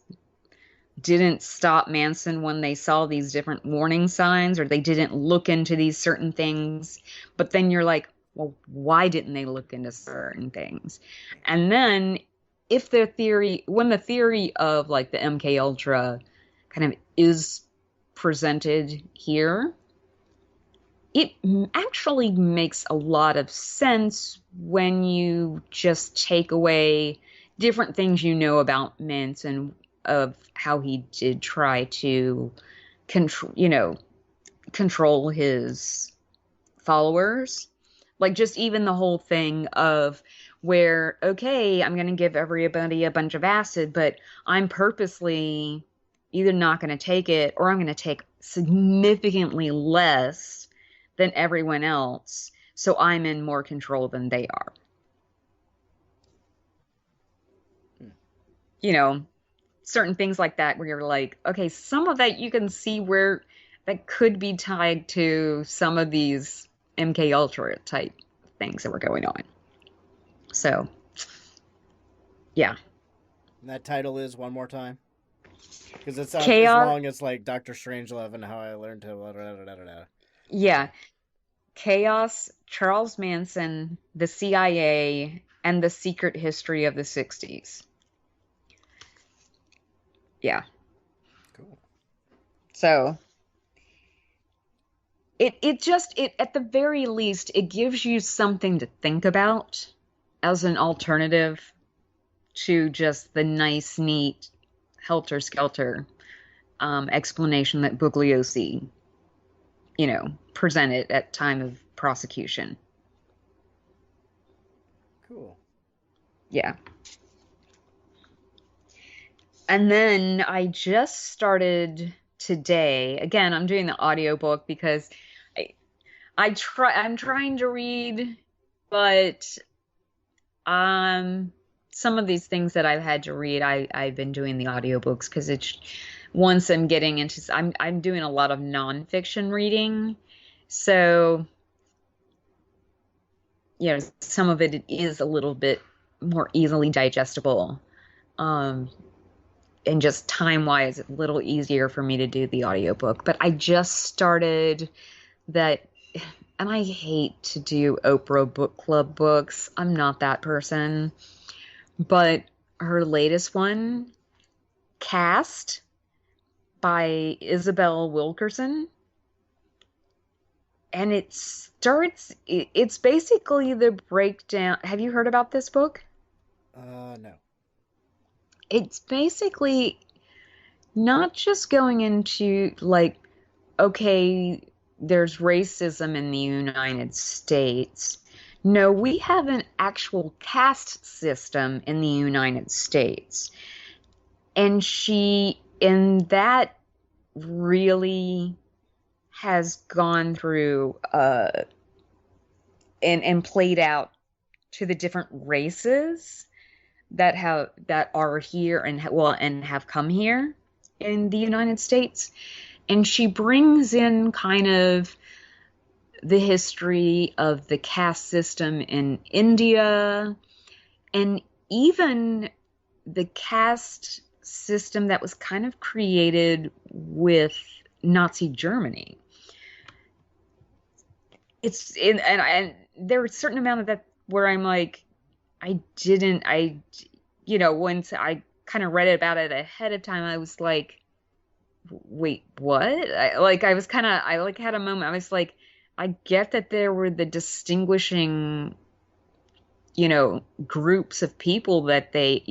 didn't stop Manson when they saw these different warning signs, or they didn't look into these certain things. But then you're like, well, why didn't they look into certain things? And then if when the theory of like the MK Ultra kind of is presented here, it actually makes a lot of sense when you just take away different things you know about Manson, of how he did try to control his followers. Like, just even the whole thing of where, okay, I'm going to give everybody a bunch of acid, but I'm purposely either not going to take it, or I'm going to take significantly less than everyone else, so I'm in more control than they are. You know, certain things like that where you're like, okay, some of that you can see where that could be tied to some of these MK Ultra type things that were going on. So, yeah. And that title is, one more time? Because it sounds Chaos. as long as like Dr. Strangelove and How I Learned to... Blah, blah, blah, blah, blah. Yeah. Chaos, Charles Manson, the CIA, and the Secret History of the 60s. Yeah. Cool. So it at the very least, it gives you something to think about as an alternative to just the nice, neat, helter-skelter explanation that Bugliosi, presented at time of prosecution. Cool. Yeah. And then I just started today. Again, I'm doing the audiobook because I'm trying to read, but some of these things that I've had to read, I've been doing the audiobooks because it's once I'm getting into I'm doing a lot of nonfiction reading. So, some of it is a little bit more easily digestible. And just time-wise, a little easier for me to do the audiobook. But I just started that, and I hate to do Oprah Book Club books. I'm not that person. But her latest one, Cast, by Isabel Wilkerson. And it's basically the breakdown. Have you heard about this book? No. It's basically not just going into like, okay, there's racism in the United States. No, we have an actual caste system in the United States. And that really has gone through and played out to the different races that are here and have come here in the United States. And she brings in kind of the history of the caste system in India, and even the caste system that was kind of created with Nazi Germany. And there are a certain amount of that where I'm like, once I kind of read about it ahead of time, I was like, wait, what? I had a moment. I was like, I get that there were the distinguishing, groups of people that they,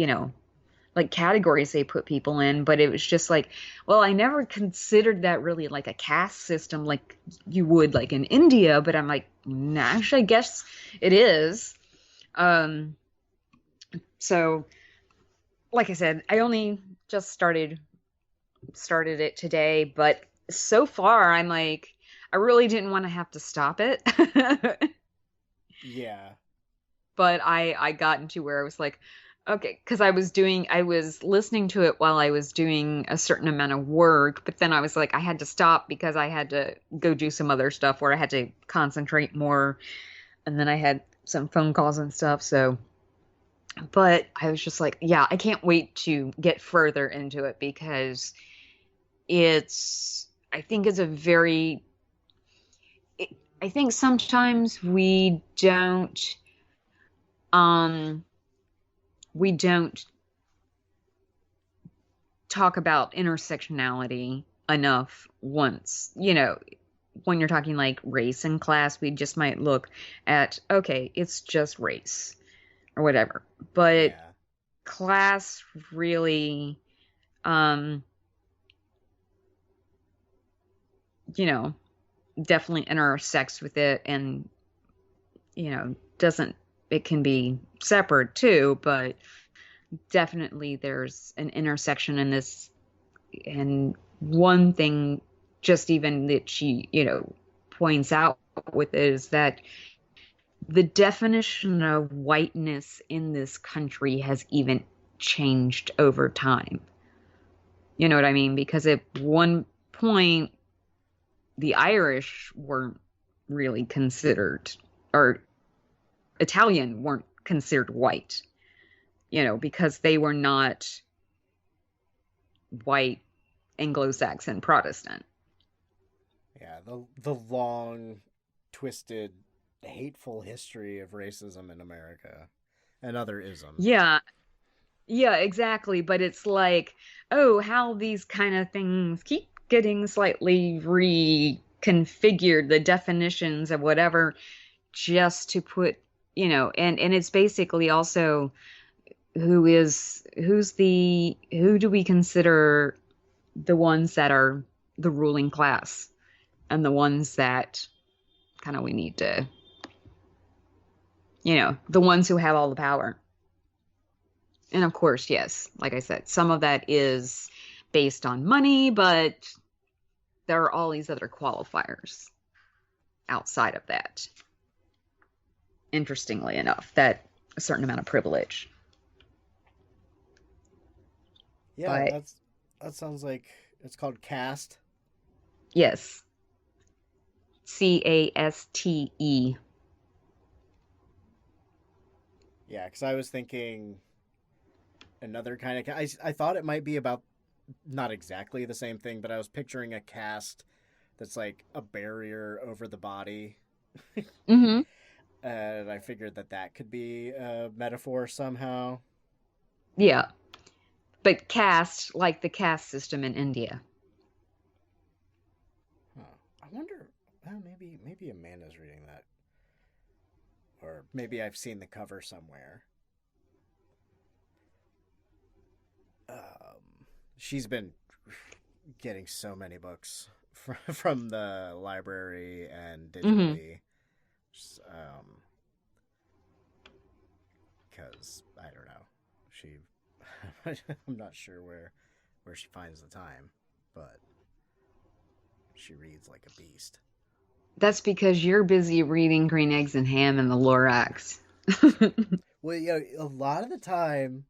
like categories they put people in, but it was just like, well, I never considered that really like a caste system like you would like in India, but I'm like, nah, actually, I guess it is. So, like I said, I only just started it today, but so far I'm like, I really didn't want to have to stop it. Yeah. But I got into where I was like, okay, because I was listening to it while I was doing a certain amount of work, but then I was like, I had to stop because I had to go do some other stuff where I had to concentrate more, and then I had some phone calls and stuff, so But I was just like, yeah, I can't wait to get further into it because I think it's a very, I think sometimes um, we don't talk about intersectionality enough once, when you're talking like race and class, we just might look at, okay, it's just race or whatever. But Yeah. class really, um, you know, definitely intersects with it and, doesn't, it can be separate too, but definitely there's an intersection in this. And one thing, just even that she, points out with it is that the definition of whiteness in this country has even changed over time. You know what I mean? Because at one point, the Irish weren't really considered, or Italian weren't considered white, because they were not white Anglo-Saxon Protestant. Yeah, the long, twisted, hateful history of racism in America and other isms. Yeah, yeah, exactly. But it's like, oh, how these kind of things keep getting slightly reconfigured, the definitions of whatever, just to put, and it's basically also who do we consider the ones that are the ruling class and the ones that kind of we need to, the ones who have all the power. And of course, yes, like I said, some of that is based on money, but there are all these other qualifiers outside of that. Interestingly enough, that a certain amount of privilege. Yeah, But that sounds like it's called caste. yes, CASTE. Yeah, because I was thinking another kind of. I thought it might be about not exactly the same thing, but I was picturing a caste that's like a barrier over the body, Mm-hmm. and I figured that could be a metaphor somehow. Yeah, but caste like the caste system in India. Huh. I wonder. Well, maybe Amanda's reading that, or maybe I've seen the cover somewhere. She's been getting so many books from the library and Mm-hmm. digitally. Because I don't know, she. I'm not sure where she finds the time, but she reads like a beast. That's because you're busy reading Green Eggs and Ham and the Lorax. Well, a lot of the time,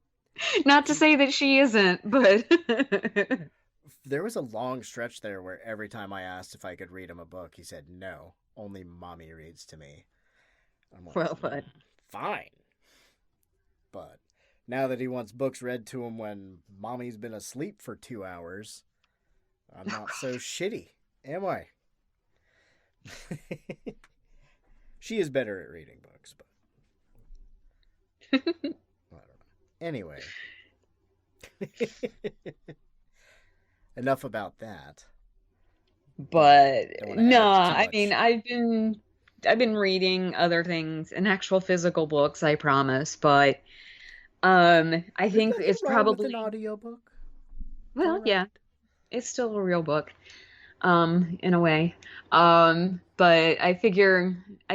Not to say that she isn't, but there was a long stretch there where every time I asked if I could read him a book, he said no, only mommy reads to me. I'm like, well, but fine. But now that he wants books read to him when mommy's been asleep for 2 hours, I'm not so shitty, am I? She is better at reading books, but I don't know. Anyway, enough about that. Don't want to no, add too I much. mean, I've been reading other things and actual physical books, I promise, but I There's think nothing it's wrong with an probably, audiobook. It's all well, right. yeah, it's still a real book, in a way. But I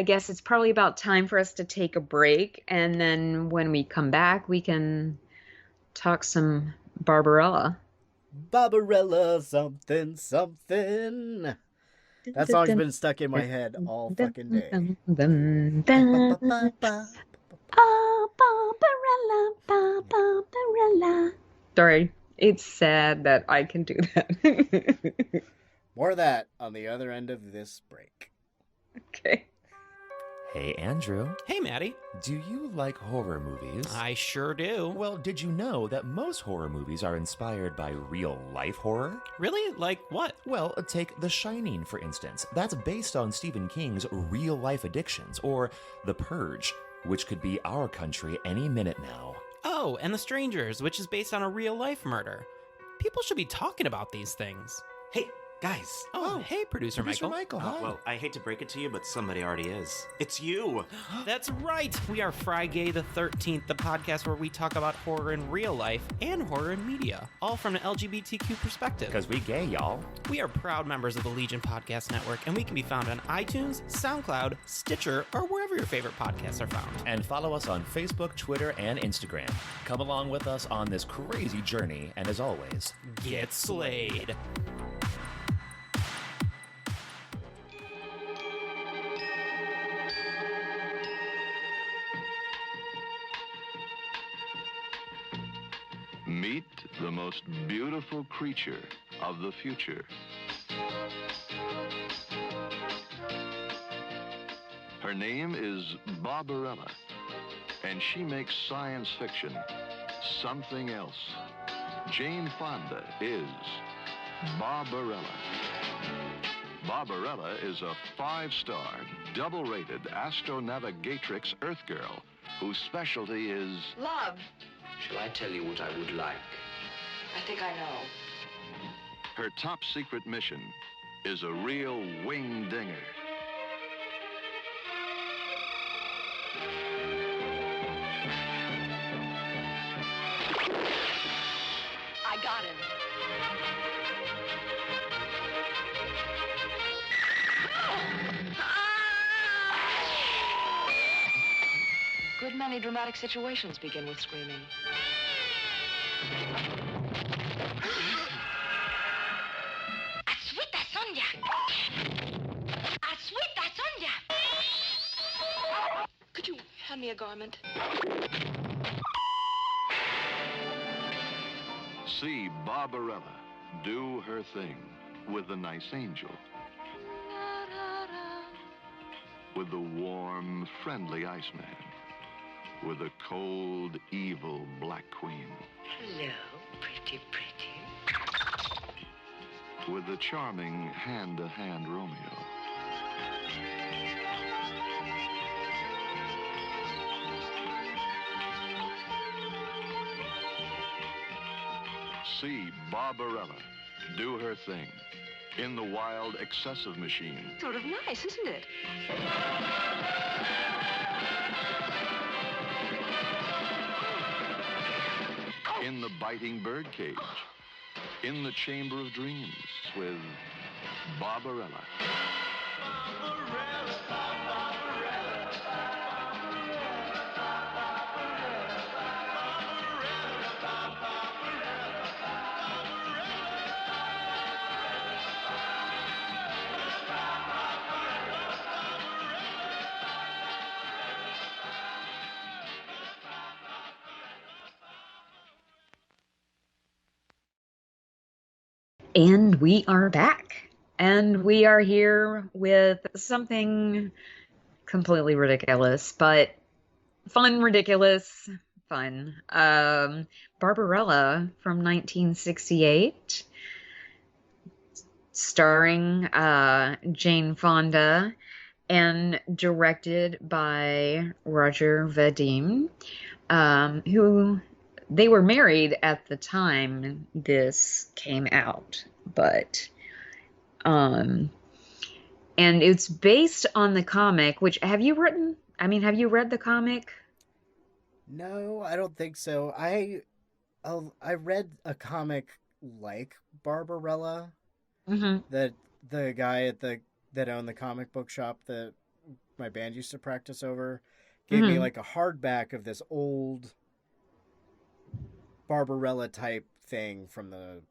guess it's probably about time for us to take a break, and then when we come back, we can talk some Barbarella. Barbarella, something, something. That song's been stuck in my head all fucking day. Ba-ba-ba-ba-ba. Oh, Barbarella, Barbarella. Sorry, it's sad that I can do that. More of that on the other end of this break. Okay. Hey, Andrew. Hey, Maddie. Do you like horror movies? I sure do. Well, did you know that most horror movies are inspired by real-life horror? Really? Like what? Well, take The Shining, for instance. That's based on Stephen King's real-life addictions, or The Purge, which could be our country any minute now. Oh, and The Strangers, which is based on a real-life murder. People should be talking about these things. Hey, guys. Oh, hey, Producer Michael. Hi. Well, I hate to break it to you, but somebody already is. It's you. That's right. We are Friday the 13th, the podcast where we talk about horror in real life and horror in media, all from an LGBTQ perspective. Because we gay, y'all. We are proud members of the Legion Podcast Network, and we can be found on iTunes, SoundCloud, Stitcher, or wherever your favorite podcasts are found. And follow us on Facebook, Twitter, and Instagram. Come along with us on this crazy journey, and as always, Get slayed. Meet the most beautiful creature of the future. Her name is Barbarella, and she makes science fiction something else. Jane Fonda is Barbarella. Barbarella is a 5-star, double-rated astronavigatrix Earth girl whose specialty is Love. Shall I tell you what I would like? I think I know. her top secret mission is a real wing dinger. I got him. Good many dramatic situations begin with screaming. Aswita Sonja! Aswita Sonja! Could you hand me a garment? See Barbarella do her thing with the nice angel, with the warm, friendly Iceman, with the cold, evil Black Queen, Hello, pretty. with the charming hand-to-hand Romeo. See Barbarella do her thing in the wild, excessive machine. Sort of nice, isn't it? In the biting birdcage, in the chamber of dreams with Barbarella. And we are back. And we are here with something completely ridiculous, but fun, ridiculous, fun. Barbarella from 1968, starring Jane Fonda and directed by Roger Vadim, who they were married at the time this came out, but and it's based on the comic, which have you read the comic? No, I don't think so. I read a comic like Barbarella that the guy that owned the comic book shop that my band used to practice over gave me like a hardback of this old Barbarella type thing from the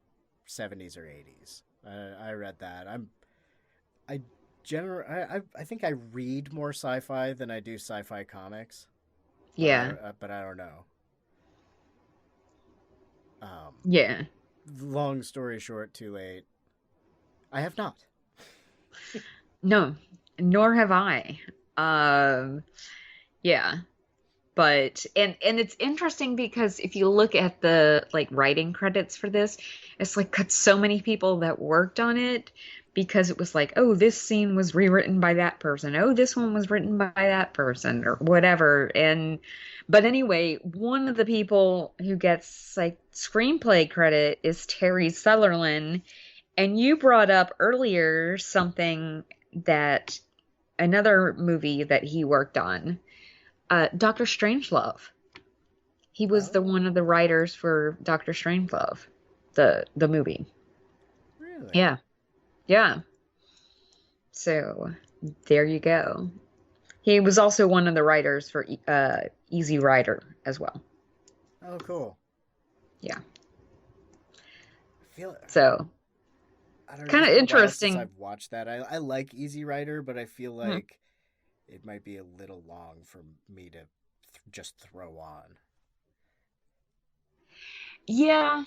70s or 80s. I read that. I think I read more sci-fi than I do sci-fi comics. Yeah. But I don't know. Yeah. Long story short, too late. I have not. No, nor have I. Um, yeah. But and it's interesting because if you look at the like writing credits for this, it's like got so many people that worked on it because it was like, oh, this scene was rewritten by that person. Oh, this one was written by that person or whatever. But anyway, one of the people who gets like screenplay credit is Terry Sutherland. And you brought up earlier something that another movie that he worked on. Dr. Strangelove. He was the one of the writers for Dr. Strangelove, the movie. Really? Yeah. Yeah. So there you go. He was also one of the writers for Easy Rider as well. Oh, cool. Yeah. I feel it. So I don't know. kind of It's been a while interesting. since I've watched that. I like Easy Rider, but I feel like it might be a little long for me to just throw on. Yeah.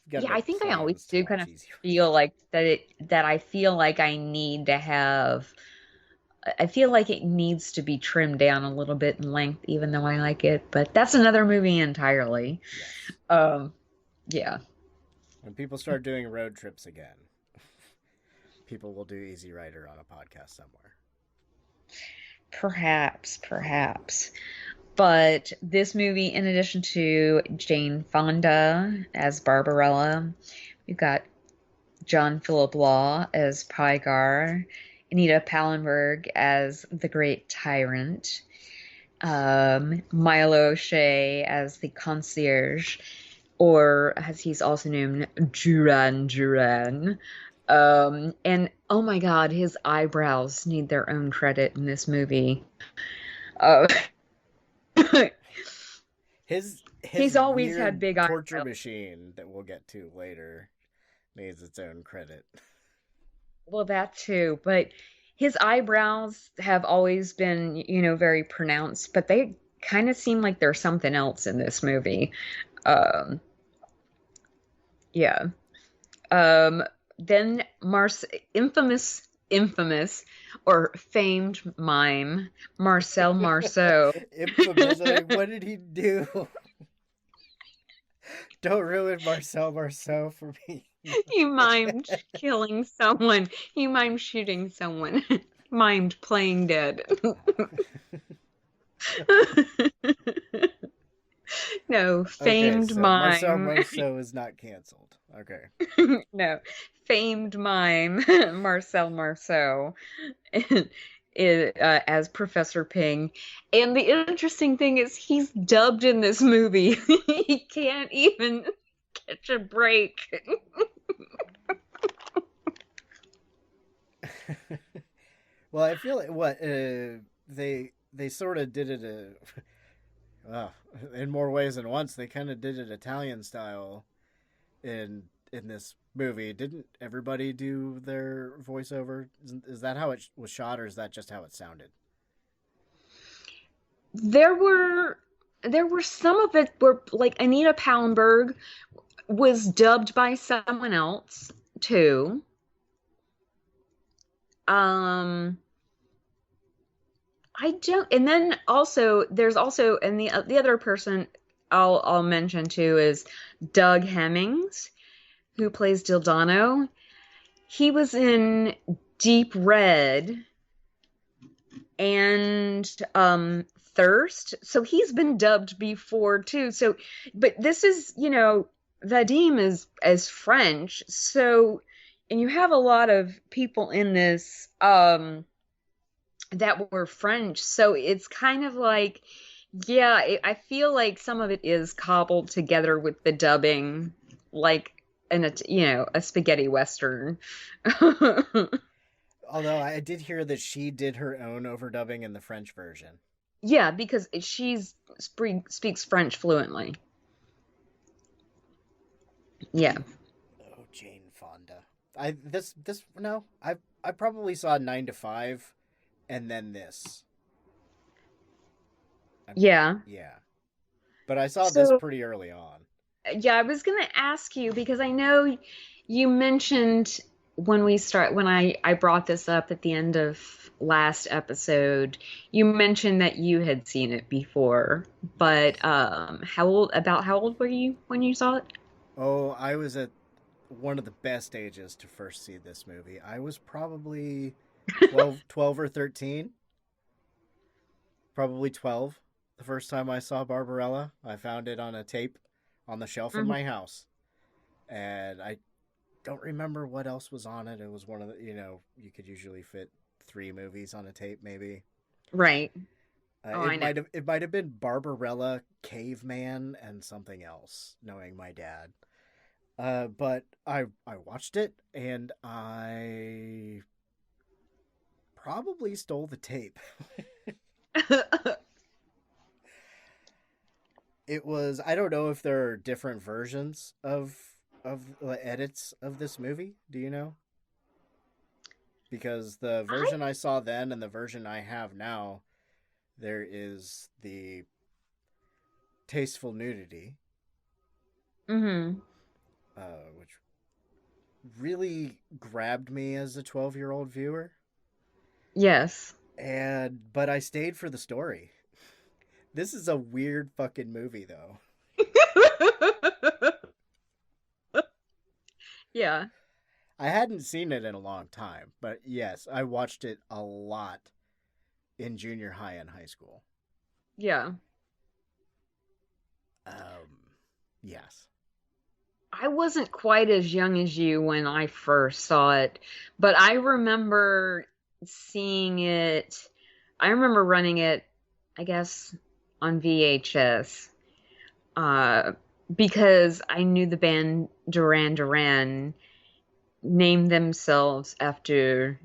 Gotta Yeah, I make think I always plans to do watch kind of Easy Rider. feel like that I feel like I need to have I feel like it needs to be trimmed down a little bit in length, even though I like it. But that's another movie entirely. Yes. Yeah. When people start doing road trips again, people will do Easy Rider on a podcast somewhere. Perhaps. But this movie, in addition to Jane Fonda as Barbarella, we've got John Philip Law as Pygar, Anita Pallenberg as the Great Tyrant, Milo O'Shea as the concierge, or as he's also known, Duran. And oh my God, his eyebrows need their own credit in this movie. His He's always weird had big torture eyebrows. machine that we'll get to later needs its own credit. Well, that too, but his eyebrows have always been, very pronounced, but they kind of seem like there's something else in this movie. Yeah. Then infamous or famed mime Marcel Marceau. Infamous. Like, what did he do? Don't ruin Marcel Marceau for me. He mimed killing someone. He mimed shooting someone. Mimed playing dead. No, famed so mime. Marcel Marceau is not canceled. Okay. No, famed mime Marcel Marceau as Professor Ping. And the interesting thing is he's dubbed in this movie. He can't even catch a break. Well, I feel like they sort of did it in more ways than once. They kind of did it Italian style in this movie. Didn't everybody do their voiceover? Is that how it was shot, or is that just how it sounded? There were some of it where like Anita Pallenberg was dubbed by someone else too. I don't, and then also there's also, and the other person I'll mention too is Doug Hemmings, who plays Dildano. He was in Deep Red and Thirst, so he's been dubbed before too. So, but this is, Vadim is as French, so, and you have a lot of people in this that were French, so it's kind of like, yeah, I feel like some of it is cobbled together with the dubbing, like a spaghetti western. Although I did hear that she did her own overdubbing in the French version. Yeah, because she speaks French fluently. Yeah. Oh, Jane Fonda. I probably saw 9 to 5 and then this. Yeah. But I saw this pretty early on. Yeah, I was going to ask you because I know you mentioned when I brought this up at the end of last episode, you mentioned that you had seen it before, but how old were you when you saw it? Oh, I was at one of the best ages to first see this movie. I was probably 12 or 13. Probably 12 the first time I saw Barbarella. I found it on a tape on the shelf in my house. And I don't remember what else was on it. It was one of the, you could usually fit 3 movies on a tape, maybe. Right. It might have been Barbarella, Caveman, and something else, knowing my dad. But I watched it, and I probably stole the tape. It was, I don't know if there are different versions of the edits of this movie. Do you know? Because the version I saw then and the version I have now, there is the tasteful nudity. Mm-hmm. Which really grabbed me as a 12-year-old viewer. Yes. But I stayed for the story. This is a weird fucking movie, though. Yeah. I hadn't seen it in a long time, but yes, I watched it a lot in junior high and high school. Yeah. Yes. I wasn't quite as young as you when I first saw it, but I remember seeing it. I remember running it, I guess, on VHS, because I knew the band Duran Duran named themselves after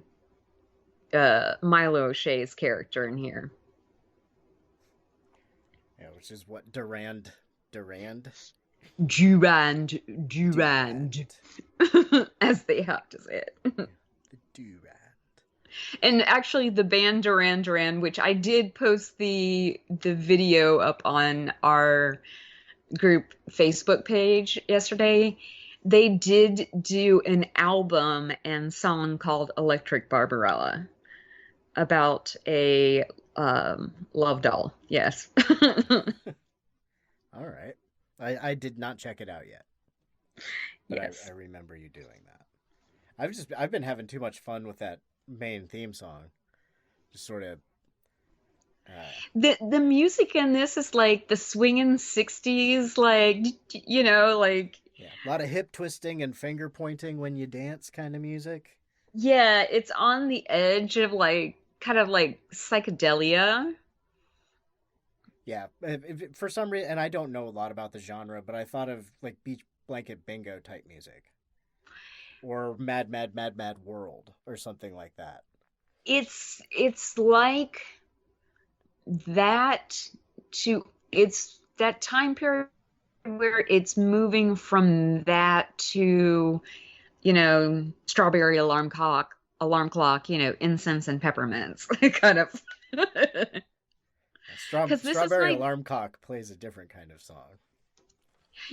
Milo O'Shea's character in here. Yeah, which is what Durand. Durand, as they have to say it. The Durand. And actually, the band Duran Duran, which I did post the video up on our group Facebook page yesterday, they did do an album and song called Electric Barbarella about a love doll. Yes. All right. I did not check it out yet. But Yes. I remember you doing that. I've been having too much fun with that main theme song. Just sort of The music in this is like the swinging 60s, like, like... Yeah, a lot of hip twisting and finger pointing when you dance kind of music. Yeah, it's on the edge of kind of like psychedelia. Yeah, for some reason, and I don't know a lot about the genre, but I thought of like Beach Blanket Bingo type music. Or Mad, Mad, Mad, Mad World, or something like that. It's like that it's that time period where it's moving from that to, strawberry alarm clock, incense and peppermints, kind of. Strawberry Alarm Clock plays a different kind of song.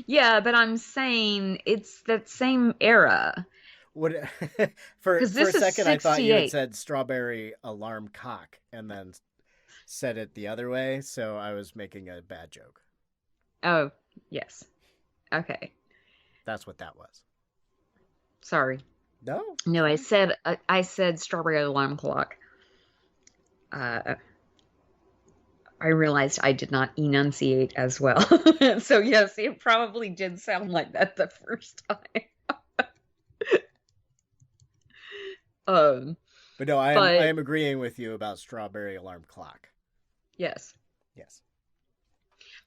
Yeah, but I'm saying it's that same era. For a second, I thought you had 68. said Strawberry Alarm Cock and then said it the other way, so I was making a bad joke. Oh, yes. Okay. That's what that was. Sorry. No, I said Strawberry Alarm Clock. I realized I did not enunciate as well. So yes, it probably did sound like that the first time. But no, I am agreeing with you about Strawberry Alarm Clock. Yes. Yes.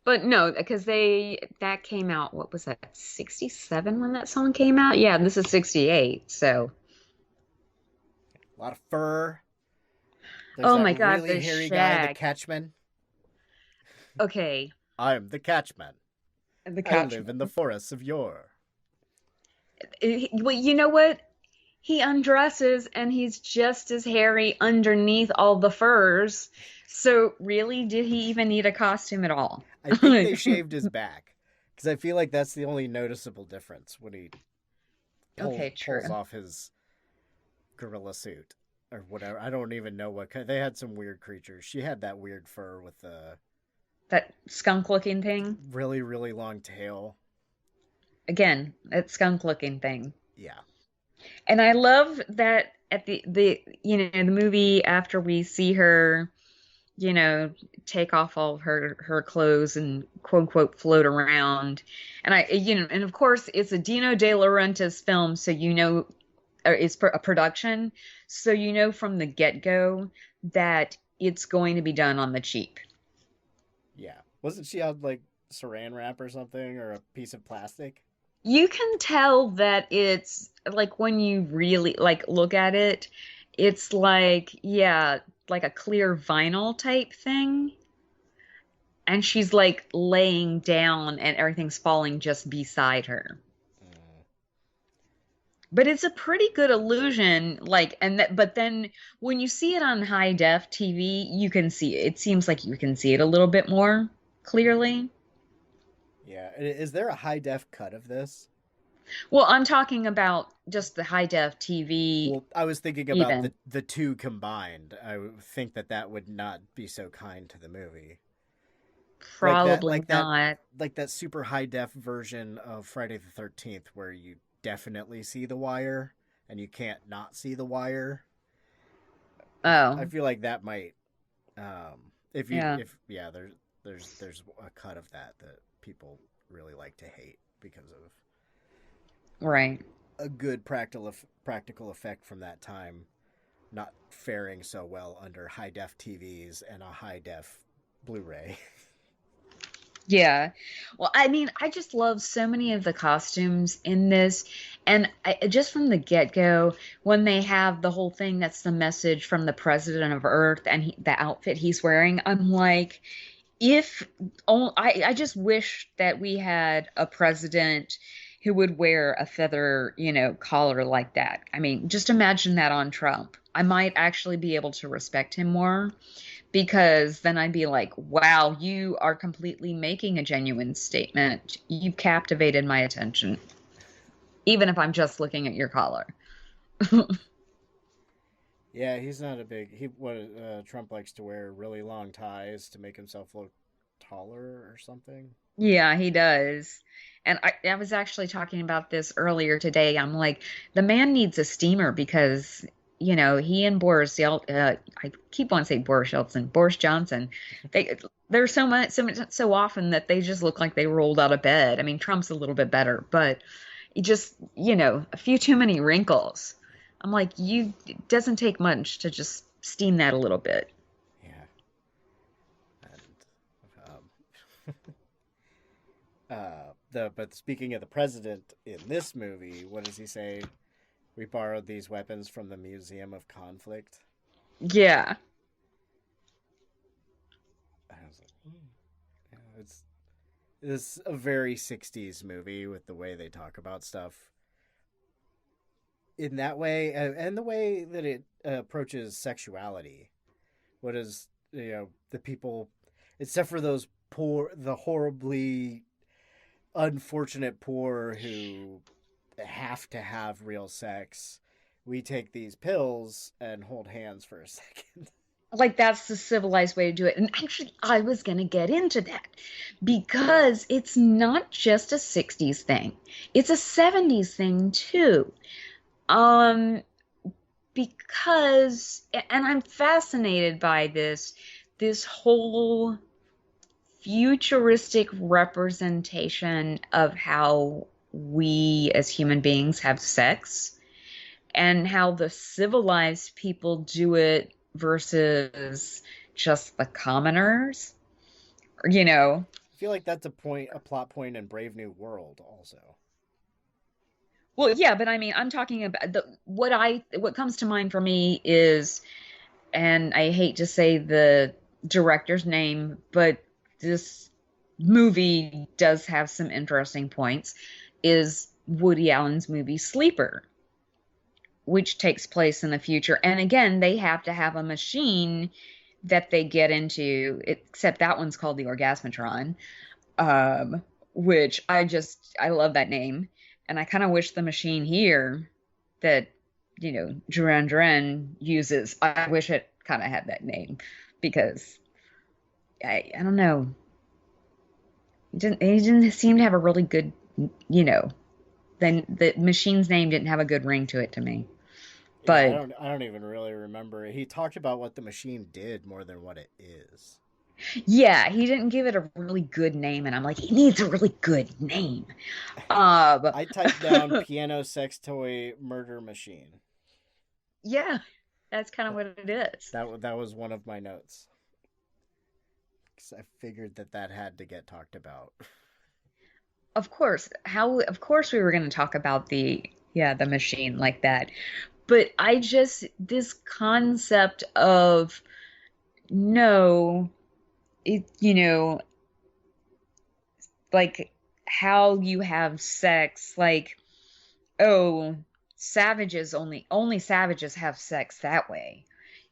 But no, because that came out, what was that, 67 when that song came out? Yeah, this is 68, so. A lot of fur. Oh my God, really the hairy shag. guy, the Catchman. Okay. I am the Catchman. I live in the forests of yore. Well, you know what? He undresses and he's just as hairy underneath all the furs. So really, did he even need a costume at all? I think they shaved his back. Because I feel like that's the only noticeable difference when he pulls off his gorilla suit or whatever. I don't even know what kind. They had some weird creatures. She had that weird fur with the That skunk-looking thing. really, really long tail. Again, that skunk-looking thing. Yeah. And I love that at the the movie, after we see her, take off all of her clothes and quote unquote float around. And and of course it's a Dino De Laurentiis film, so or it's a production, so from the get-go that it's going to be done on the cheap. Yeah. Wasn't she on like saran wrap or something, or a piece of plastic? You can tell that it's like, when you really like look at it, it's like, yeah, like a clear vinyl type thing. And she's like laying down and everything's falling just beside her. But it's a pretty good illusion, but then when you see it on high def TV, you can see it. It seems like you can see it a little bit more clearly. Yeah. Is there a high def cut of this? Well, I'm talking about just the high def TV. Well, I was thinking about the two combined. I would think that would not be so kind to the movie. Probably not. Like that super high def version of Friday the 13th, where you definitely see the wire and you can't not see the wire. Oh, I feel like that might, there's a cut of that people really like to hate because of right, a good practical effect from that time not faring so well under high def TVs and a high def Blu-ray. Yeah. Well, I mean, I just love so many of the costumes in this. And just from the get-go, when they have the whole thing that's the message from the president of Earth and the outfit he's wearing, I'm like, I just wish that we had a president who would wear a feather, collar like that. I mean, just imagine that on Trump. I might actually be able to respect him more. Because then I'd be like, wow, you are completely making a genuine statement. You've captivated my attention. Even if I'm just looking at your collar. Yeah, he's not Trump likes to wear really long ties to make himself look taller or something. Yeah, he does. And I was actually talking about this earlier today. I'm like, the man needs a steamer because... he and Boris I keep wanting to say Boris Johnson, they're so often that they just look like they rolled out of bed. I mean, Trump's a little bit better, but it just, a few too many wrinkles. I'm like, it doesn't take much to just steam that a little bit. Yeah. But speaking of the president in this movie, what does he say? We borrowed these weapons from the Museum of Conflict. Yeah. I was like, yeah, it's a very 60s movie with the way they talk about stuff. In that way, and the way that it approaches sexuality. What is, the people, except for the horribly unfortunate poor who have to have real sex, we take these pills and hold hands for a second. Like, that's the civilized way to do it. And actually, I was going to get into that because it's not just a 60s thing. It's a 70s thing too. Because, and I'm fascinated by this whole futuristic representation of how we as human beings have sex and how the civilized people do it versus just the commoners, I feel like that's a plot point in Brave New World also. Well, yeah, but I mean, I'm talking about what comes to mind for me is, and I hate to say the director's name, but this movie does have some interesting points, is Woody Allen's movie Sleeper, which takes place in the future. And again, they have to have a machine that they get into, except that one's called the Orgasmatron, which I love that name. And I kind of wish the machine here that, Duran Duran uses. I wish it kind of had that name, because I don't know. It didn't seem to have a really good, then the machine's name didn't have a good ring to it to me. Yeah, But I don't even really remember. He talked about what the machine did more than what it is. yeah, he didn't give it a really good name, and I'm like, he needs a really good name. I typed down piano sex toy murder machine. Yeah, that's kind of what it is. That was one of my notes. 'Cause I figured that had to get talked about. Of course, we were going to talk about the machine like that. But this concept of, no, like how you have sex, like, oh, only savages have sex that way.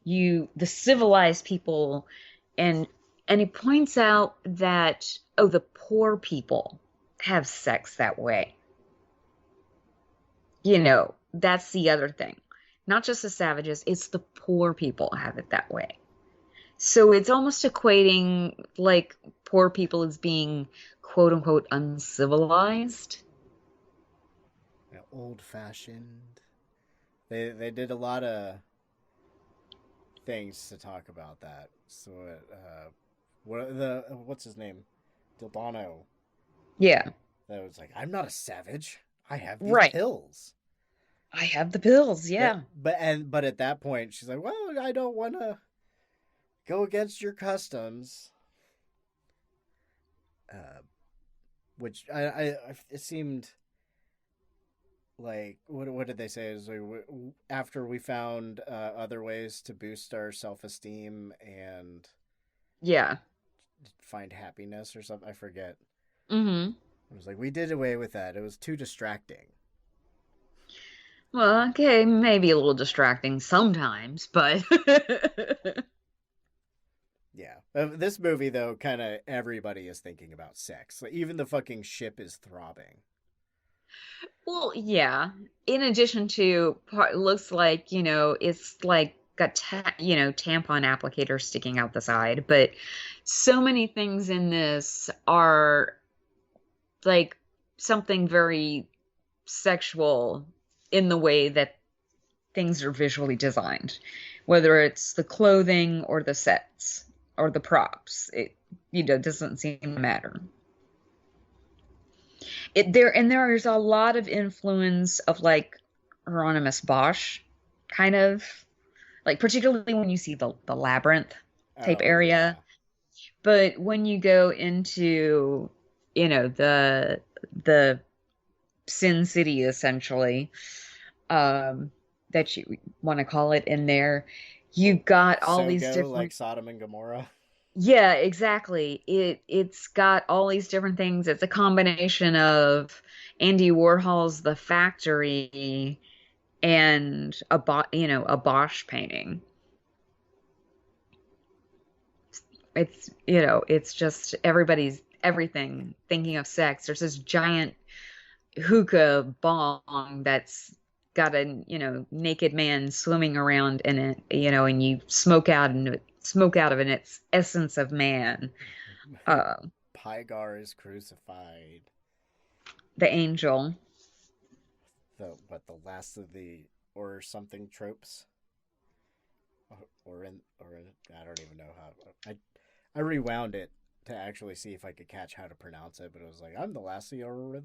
The civilized people, and he points out that, oh, the poor people have sex that way. That's the other thing. Not just the savages, it's the poor people have it that way. So it's almost equating like poor people as being quote unquote uncivilized. Yeah, old fashioned. They did a lot of things to talk about that. So what's his name? Delano. Yeah. That was like, I'm not a savage. I have these Right. pills. I have the pills, yeah. But at that point she's like, well, I don't want to go against your customs. Which it seemed like, what did they say? Is like, after we found other ways to boost our self-esteem and find happiness or something, I forget. Mm-hmm. It was like, we did away with that. It was too distracting. Well, okay, maybe a little distracting sometimes, but yeah. This movie, though, kind of everybody is thinking about sex. Like, even the fucking ship is throbbing. Well, yeah. In addition to, it looks like, it's like got tampon applicator sticking out the side, but so many things in this are like something very sexual in the way that things are visually designed, whether it's the clothing or the sets or the props. It doesn't seem to matter. There's a lot of influence of like Hieronymus Bosch, kind of like, particularly when you see the labyrinth type area. Yeah. But when you go into the Sin City, essentially, that you want to call it, in there, you've got all these different, like Sodom and Gomorrah. Yeah, exactly. It's got all these different things. It's a combination of Andy Warhol's The Factory and a Bosch painting. It's just everything thinking of sex. There's this giant hookah bong that's got a naked man swimming around in it, and you smoke out of it, its essence of man. Pygar is crucified. The angel. The last of the or something tropes. Or I don't even know how. I rewound it to actually see if I could catch how to pronounce it, but it was like, I'm the last of your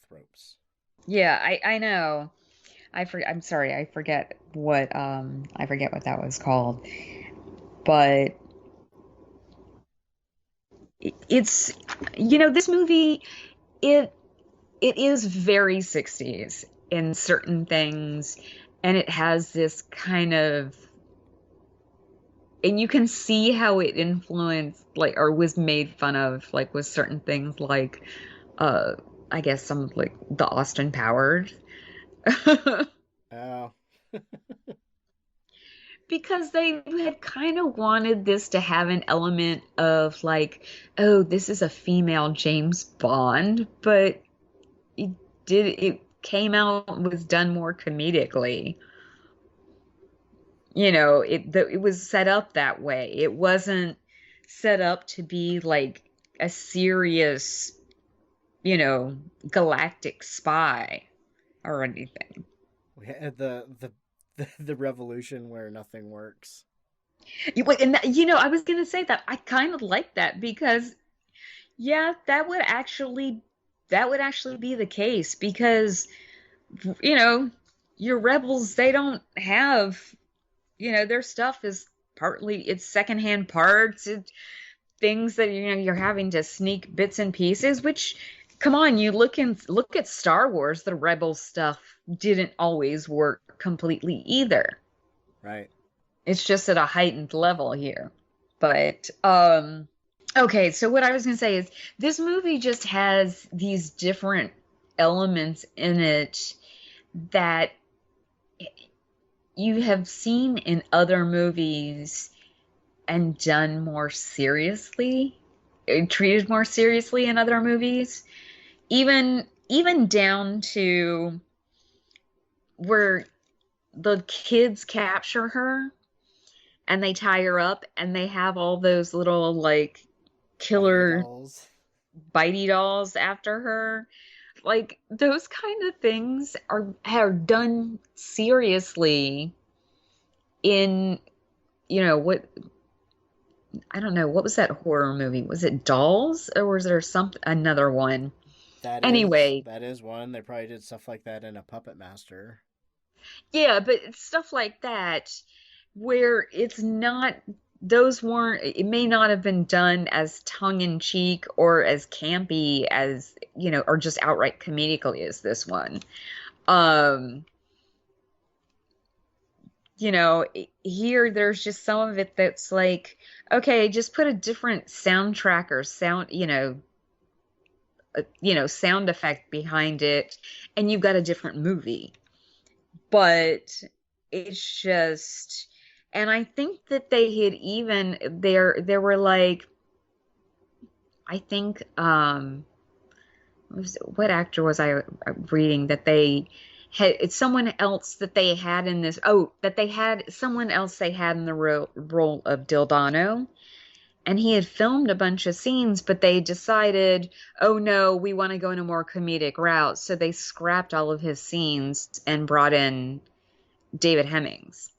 tropes. Yeah, I know. I'm sorry, I forget what that was called. But it's this movie, it is very 60s in certain things, and it has this kind of, and you can see how it influenced, like, or was made fun of, like, with certain things, like I guess some of, like, the Austin Powers. Oh. Because they had kind of wanted this to have an element of, like, oh, this is a female James Bond, but it came out, was done more comedically. it was set up that way. It wasn't set up to be like a serious, galactic spy or anything. We had the revolution where nothing works. I was gonna say that I kind of like that because, yeah, that would actually be the case because, your rebels, they don't have, their stuff is partly it's secondhand parts, things that you're having to sneak bits and pieces. Which, come on, you look at Star Wars, the rebel stuff didn't always work completely either. Right. It's just at a heightened level here. But okay, so what I was gonna say is this movie just has these different elements in it that you have seen in other movies and done more seriously, treated more seriously in other movies, even down to where the kids capture her and they tie her up and they have all those little like killer bitey dolls after her. Like, those kind of things are done seriously in, what, I don't know, what was that horror movie? Was it Dolls or was there another one? That is one. They probably did stuff like that in a Puppet Master. Yeah, but it's stuff like that where it's not, it may not have been done as tongue-in-cheek or as campy as, or just outright comedically as this one. Here there's just some of it that's like, okay, just put a different soundtrack or sound effect behind it and you've got a different movie. But it's just, and I think that they had even there were like, I think what actor was I reading that they had, it's someone else that they had in this, someone else they had in the role of Dildano, and he had filmed a bunch of scenes, but they decided, oh no, we want to go in a more comedic route, so they scrapped all of his scenes and brought in David Hemmings.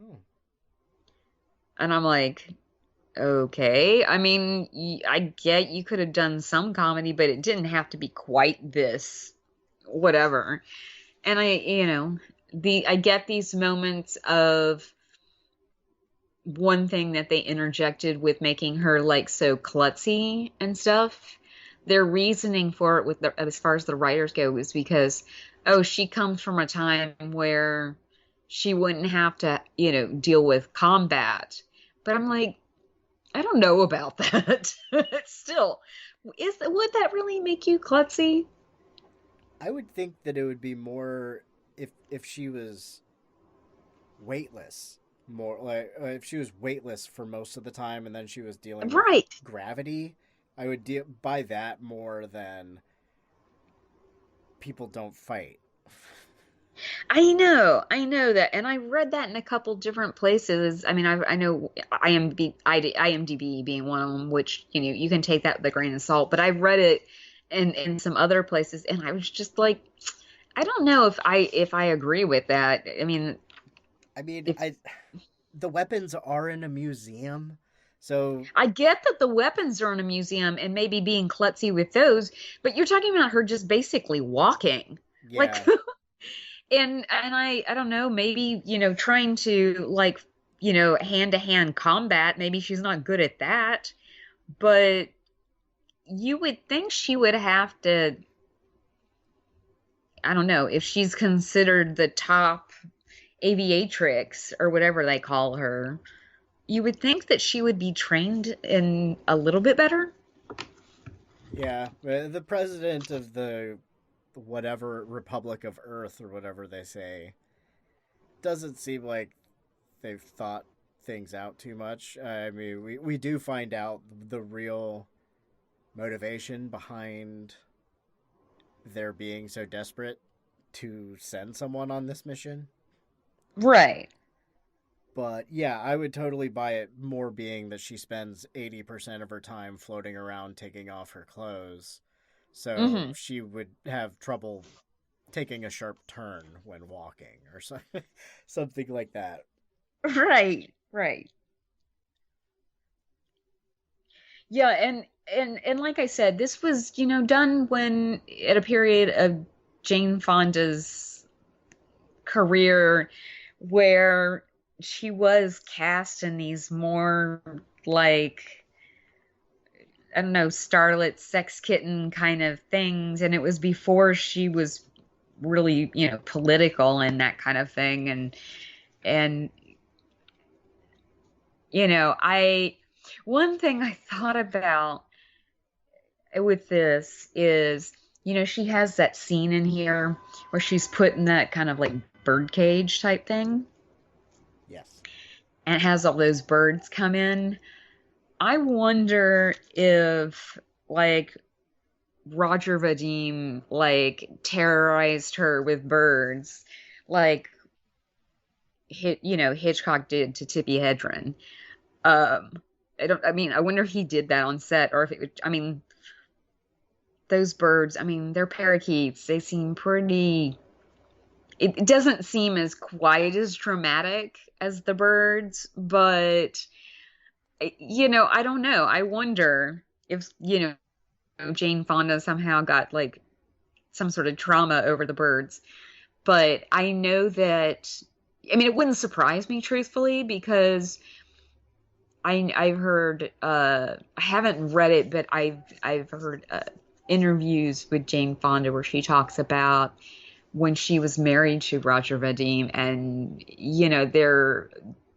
Oh. And I'm like, okay. I mean, I get you could have done some comedy, but it didn't have to be quite this, whatever. And I get these moments of one thing that they interjected with making her like so klutzy and stuff. Their reasoning for it as far as the writers go is because, she comes from a time where she wouldn't have to, deal with combat. But I'm like, I don't know about that. Still, would that really make you klutzy? I would think that it would be more if she was weightless, more like if she was weightless for most of the time, and then she was dealing with gravity. I would buy that more than people don't fight. I know that, and I read that in a couple different places. I mean, I know IMDb being one of them, which you can take that with a grain of salt. But I read it in some other places, and I was just like, I don't know if I agree with that. I mean, the weapons are in a museum, so I get that the weapons are in a museum and maybe being klutzy with those, but you're talking about her just basically walking, like. And I don't know, maybe, trying to like, hand-to-hand combat, maybe she's not good at that, but you would think she would have to, I don't know, if she's considered the top aviatrix or whatever they call her, you would think that she would be trained in a little bit better. Yeah, the president of the whatever Republic of Earth or whatever they say doesn't seem like they've thought things out too much. I mean, we do find out the real motivation behind their being so desperate to send someone on this mission. Right. But yeah, I would totally buy it more being that she spends 80% of her time floating around taking off her clothes. So she would have trouble taking a sharp turn when walking or something, something like that. Right. Right. Yeah, and like I said, this was, done when at a period of Jane Fonda's career where she was cast in these more like, I don't know, starlet sex kitten kind of things, and it was before she was really, political and that kind of thing. And I one thing I thought about with this is, she has that scene in here where she's put in that kind of like birdcage type thing. Yes. And it has all those birds come in. I wonder if like Roger Vadim like terrorized her with birds, like Hitchcock did to Tippi Hedren. I wonder if he did that on set, or if it would, those birds, they're parakeets. They seem pretty, it doesn't seem as quite as dramatic as the birds, but I don't know. I wonder if, Jane Fonda somehow got like some sort of trauma over the birds. But I know that, it wouldn't surprise me truthfully, because I've heard, I haven't read it, but I've heard interviews with Jane Fonda where she talks about when she was married to Roger Vadim, and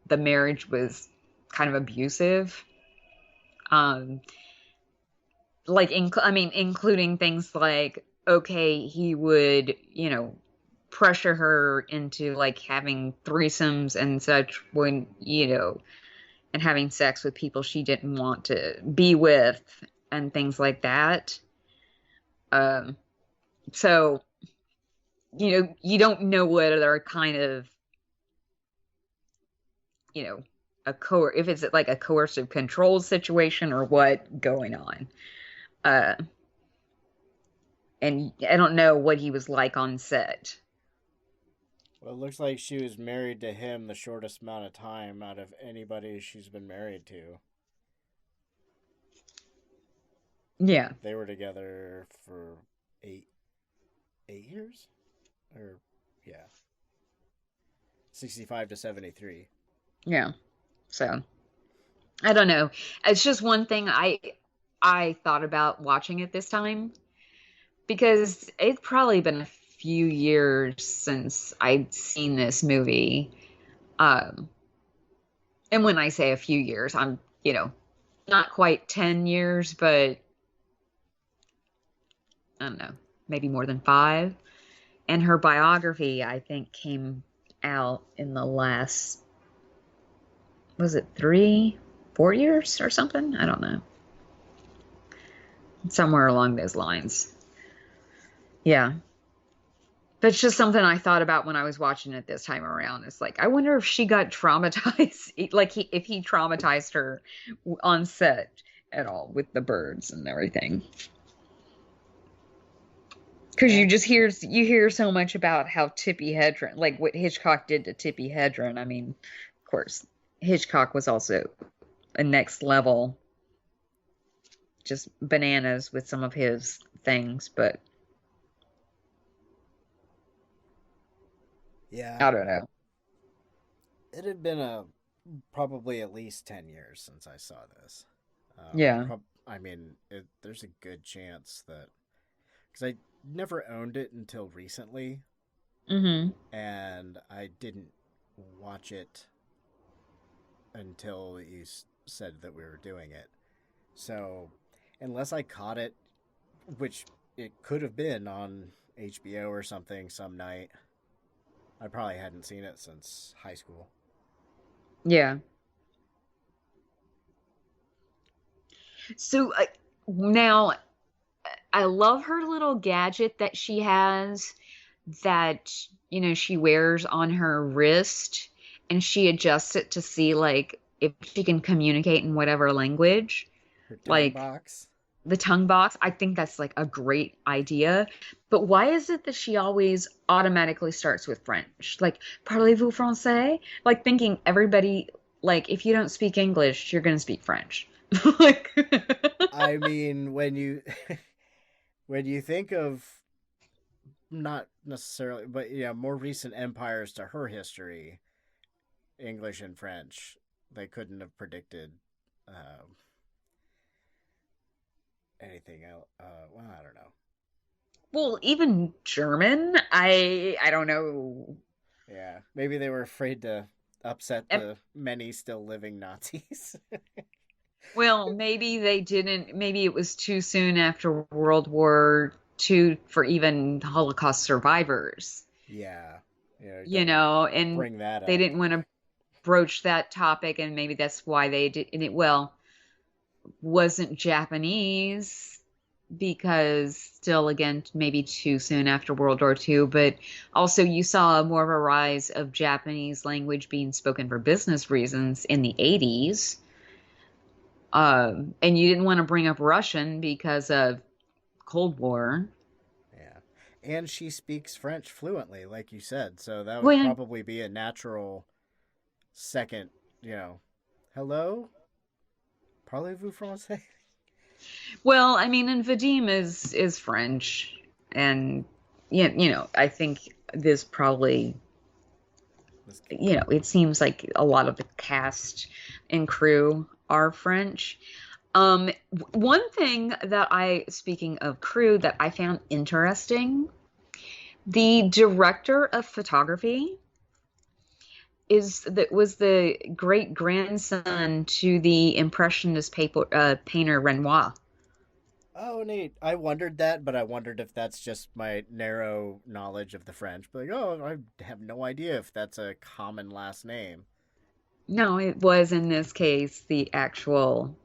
the marriage was kind of abusive. Including things like, okay, he would, pressure her into like having threesomes and such when, and having sex with people she didn't want to be with and things like that. So, you don't know whether they're kind of, if it's like a coercive control situation or what going on. And I don't know what he was like on set. Well, it looks like she was married to him the shortest amount of time out of anybody she's been married to. Yeah. They were together for 8 years? Or, yeah. 65 to 73. Yeah. So, I don't know. It's just one thing I thought about watching it this time, because it's probably been a few years since I'd seen this movie. And when I say a few years, I'm, not quite 10 years, but I don't know, maybe more than 5. And her biography, I think, came out in the last, was it 3, 4 years or something? I don't know. Somewhere along those lines. Yeah. But it's just something I thought about when I was watching it this time around. It's like, I wonder if she got traumatized, like if he traumatized her on set at all with the birds and everything. Because you hear so much about how Tippi Hedren, like what Hitchcock did to Tippi Hedren. Of course, Hitchcock was also a next level, just bananas with some of his things, but yeah, I don't know. It had been probably at least 10 years since I saw this. Yeah. There's a good chance that, because I never owned it until recently, and I didn't watch it until you said that we were doing it. So, unless I caught it, which it could have been on HBO or something some night, I probably hadn't seen it since high school. Yeah. So now I love her little gadget that she has that, she wears on her wrist, and she adjusts it to see, like, if she can communicate in whatever language. Her tongue Like, box. the tongue box, I think that's, like, a great idea. But why is it that she always automatically starts with French? Like, parlez-vous français? Like, thinking everybody, like, if you don't speak English, you're going to speak French. Like, I mean, when you when you think of, not necessarily, but yeah, more recent empires to her history, English and French, they couldn't have predicted anything else. Well, I don't know. well, even German, I don't know. Yeah, maybe they were afraid to upset Em- the many still living Nazis. Well, maybe they didn't. Maybe it was too soon after World War II for even Holocaust survivors, Yeah, don't and bring that they up. didn't want to broach that topic, and maybe that's why they did. And it, well, wasn't Japanese because still, again, maybe too soon after World War II, but also you saw more of a rise of Japanese language being spoken for business reasons in the 80s. And you didn't want to bring up Russian because of Cold War. Yeah, and she speaks French fluently, like you said, so that would Well, probably be a natural second. Hello, parlez-vous français? well, I mean, and Vadim is French, and I think this probably, it seems like a lot of the cast and crew are French. One thing that speaking of crew, that I found interesting, the director of photography was the great grandson to the Impressionist painter Renoir. Oh, neat. I wondered that, but I wondered if that's just my narrow knowledge of the French. But I have no idea if that's a common last name. No, it was in this case the actual,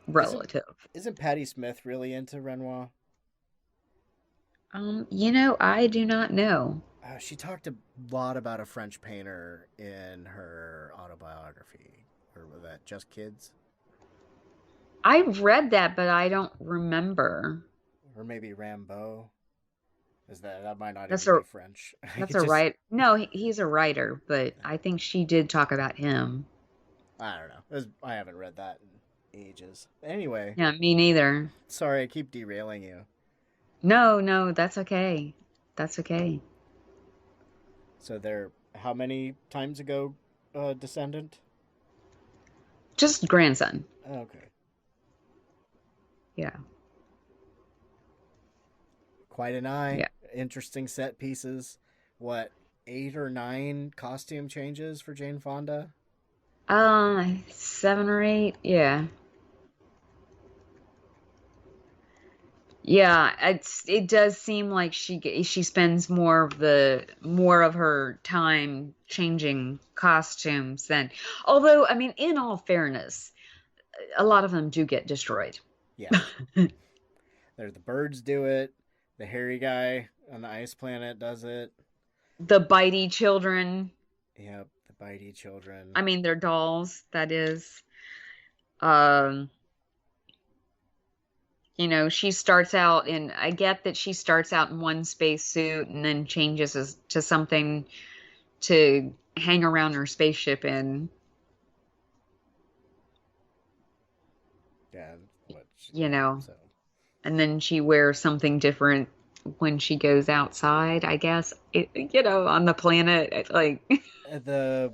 relative. Isn't Patti Smith really into Renoir? I do not know. She talked a lot about a French painter in her autobiography. Or was that Just Kids? I've read that, but I don't remember. Or maybe Rimbaud? That might not That's even a be French. that's a right. No, he's a writer, but I think she did talk about him. I don't know. I haven't read that in ages. Anyway. Yeah, me neither. Sorry, I keep derailing you. No, that's okay. That's okay. So they're how many times ago descendant? Just grandson. Okay. Yeah. Quite an eye. Yeah. Interesting set pieces. What, 8 or 9 costume changes for Jane Fonda? 7 or 8. Yeah. Yeah, it does seem like she spends more of her time changing costumes than, although, I mean, in all fairness, a lot of them do get destroyed. Yeah. The birds do it. The hairy guy on the ice planet does it. The bitey children. Yep, the bitey children. I mean, they're dolls, that is. She starts out I get that she starts out in one space suit and then changes to something to hang around her spaceship in. Yeah, so. And then she wears something different when she goes outside, I guess, on the planet, like. The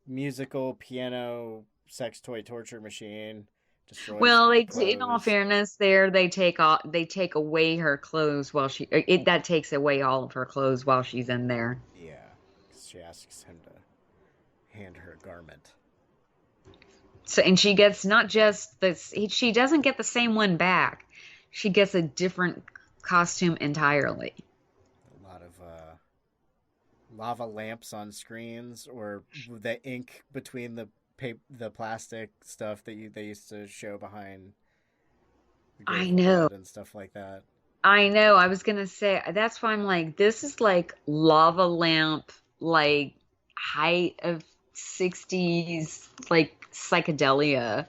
musical piano sex toy torture machine destroys. Well, in all fairness, they take away her clothes while that takes away all of her clothes while she's in there. Yeah, she asks him to hand her a garment. So, and she gets not just this, she doesn't get the same one back. She gets a different costume entirely. A lot of lava lamps on screens, or the ink between the plastic stuff that they used to show behind. I know. And stuff like that. I know. I was gonna say that's why I'm like, this is like lava lamp, like height of 60s, like psychedelia.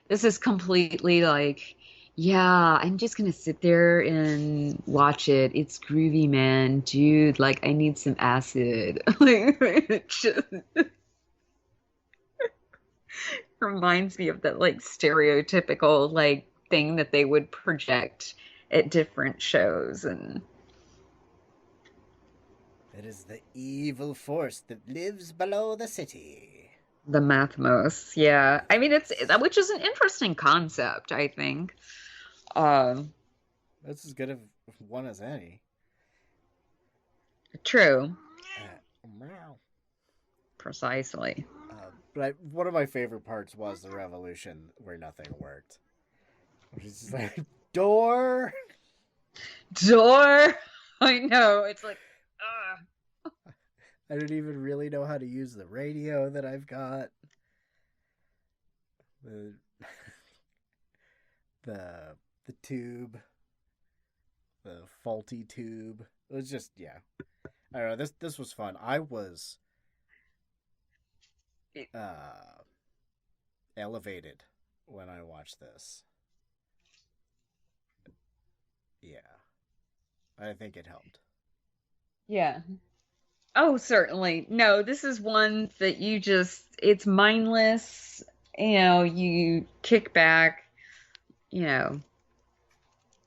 This is completely like, yeah, I'm just gonna sit there and watch it. It's groovy, man. Dude, like I need some acid. Like it just reminds me of that like stereotypical like thing that they would project at different shows and It is the evil force that lives below the city. the Mathmos. Yeah. I mean it's which is an interesting concept, I think. Um That's as good of one as any. True. Meow. Precisely. But one of my favorite parts was the revolution where nothing worked. Which is just like, door! Door. I know. It's like, I don't even really know how to use the radio that I've got. The the tube. The faulty tube. It was just, yeah. I don't know, this was fun. I was elevated when I watched this. Yeah. I think it helped. yeah. Oh, certainly. No, this is one that you just, it's mindless. You know, you kick back, you know,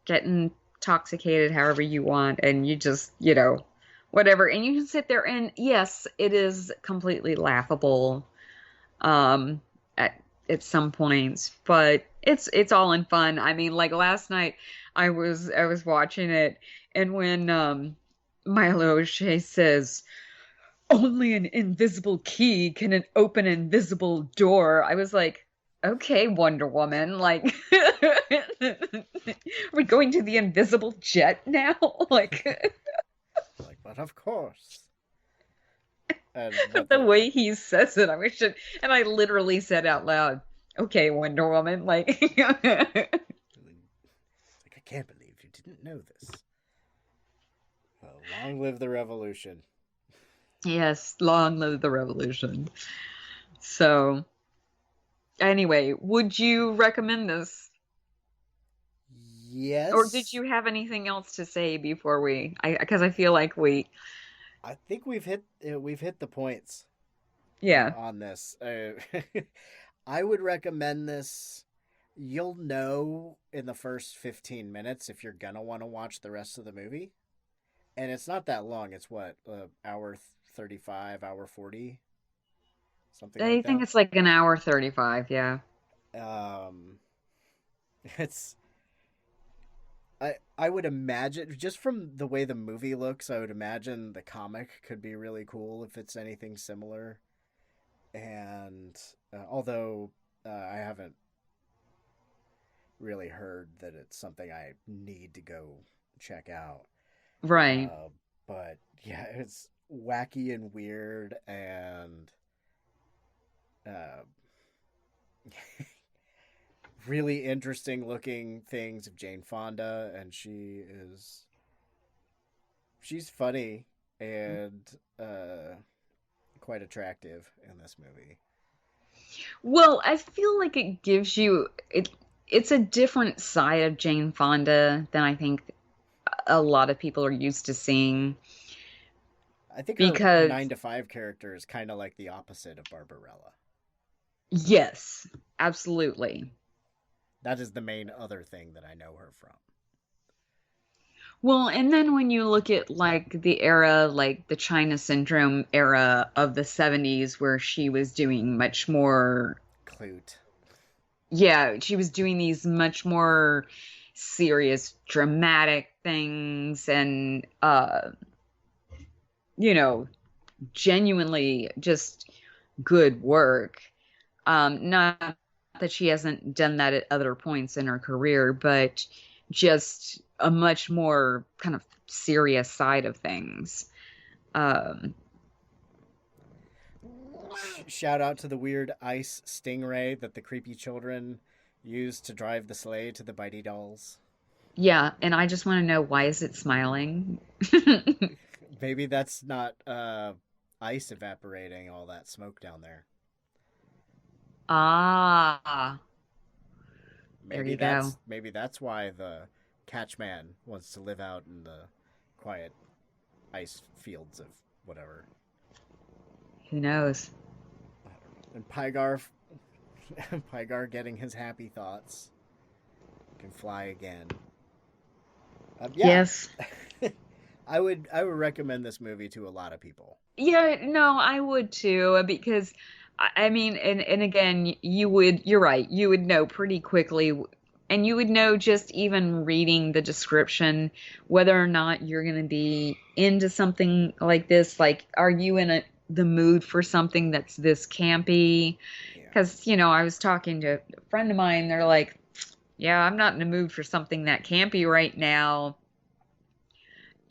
get intoxicated however you want, and you just, you know, whatever. And you can sit there and, yes, it is completely laughable at some points, but it's all in fun. I mean, like last night I was watching it, and when Milo O'Shea says, only an invisible key can open an invisible door. I was like, okay, Wonder Woman, like, are we going to the invisible jet now? Like, Like, but of course. And the way he says it, I wish it, and I literally said out loud, okay, Wonder Woman, like, like, I can't believe you didn't know this. Well, long live the revolution. yes, long live the revolution. So, anyway, would you recommend this? Yes. Or did you have anything else to say before because I feel like I think we've hit the points. Yeah. On this. I would recommend this. You'll know in the first 15 minutes if you're gonna want to watch the rest of the movie. And it's not that long. It's what, hour 35, hour 40? Something like that. I think it's like an hour 35, yeah. It's I would imagine, just from the way the movie looks, I would imagine the comic could be really cool if it's anything similar. And although I haven't really heard that it's something I need to go check out. Right. But yeah, it's wacky and weird and really interesting looking things of Jane Fonda, and she's funny and quite attractive in this movie. Well, I feel like it gives you it's a different side of Jane Fonda than I think a lot of people are used to seeing. I think her 9 to 5 character is kind of like the opposite of Barbarella. Yes, absolutely. That is the main other thing that I know her from. Well, and then when you look at like the era, like the China Syndrome era of the 70s, where she was doing much more Clute. Yeah, she was doing these much more serious, dramatic things and you know, genuinely just good work. Not that she hasn't done that at other points in her career, but just a much more kind of serious side of things. Shout out to the weird ice stingray that the creepy children used to drive the sleigh to the bitey dolls. Yeah, and I just want to know, why is it smiling? Maybe that's not ice evaporating all that smoke down there. Ah, there you go. Maybe that's why the catchman wants to live out in the quiet ice fields of whatever. Who knows? And Pygar Pygar getting his happy thoughts. Can fly again. Yeah. Yes. I would recommend this movie to a lot of people. Yeah, no, I would too, because I mean, and again, you're right, you would know pretty quickly, and you would know just even reading the description whether or not you're going to be into something like this. Like, are you in the mood for something that's this campy? Because, I was talking to a friend of mine, they're like, yeah, I'm not in the mood for something that campy right now.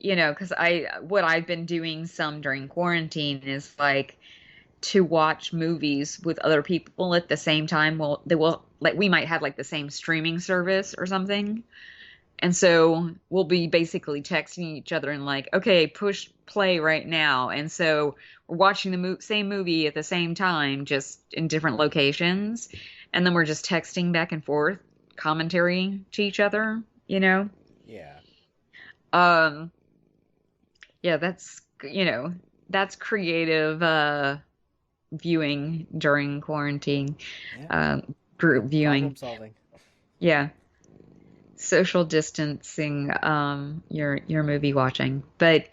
Because what I've been doing some during quarantine is like to watch movies with other people at the same time. Well, we might have like the same streaming service or something. And so we'll be basically texting each other and like, okay, push play right now. And so we're watching the same movie at the same time, just in different locations. And then we're just texting back and forth, commentary to each other, Yeah. Yeah, that's creative viewing during quarantine. Yeah. Group viewing. Problem solving. Yeah. Social distancing, your movie watching. But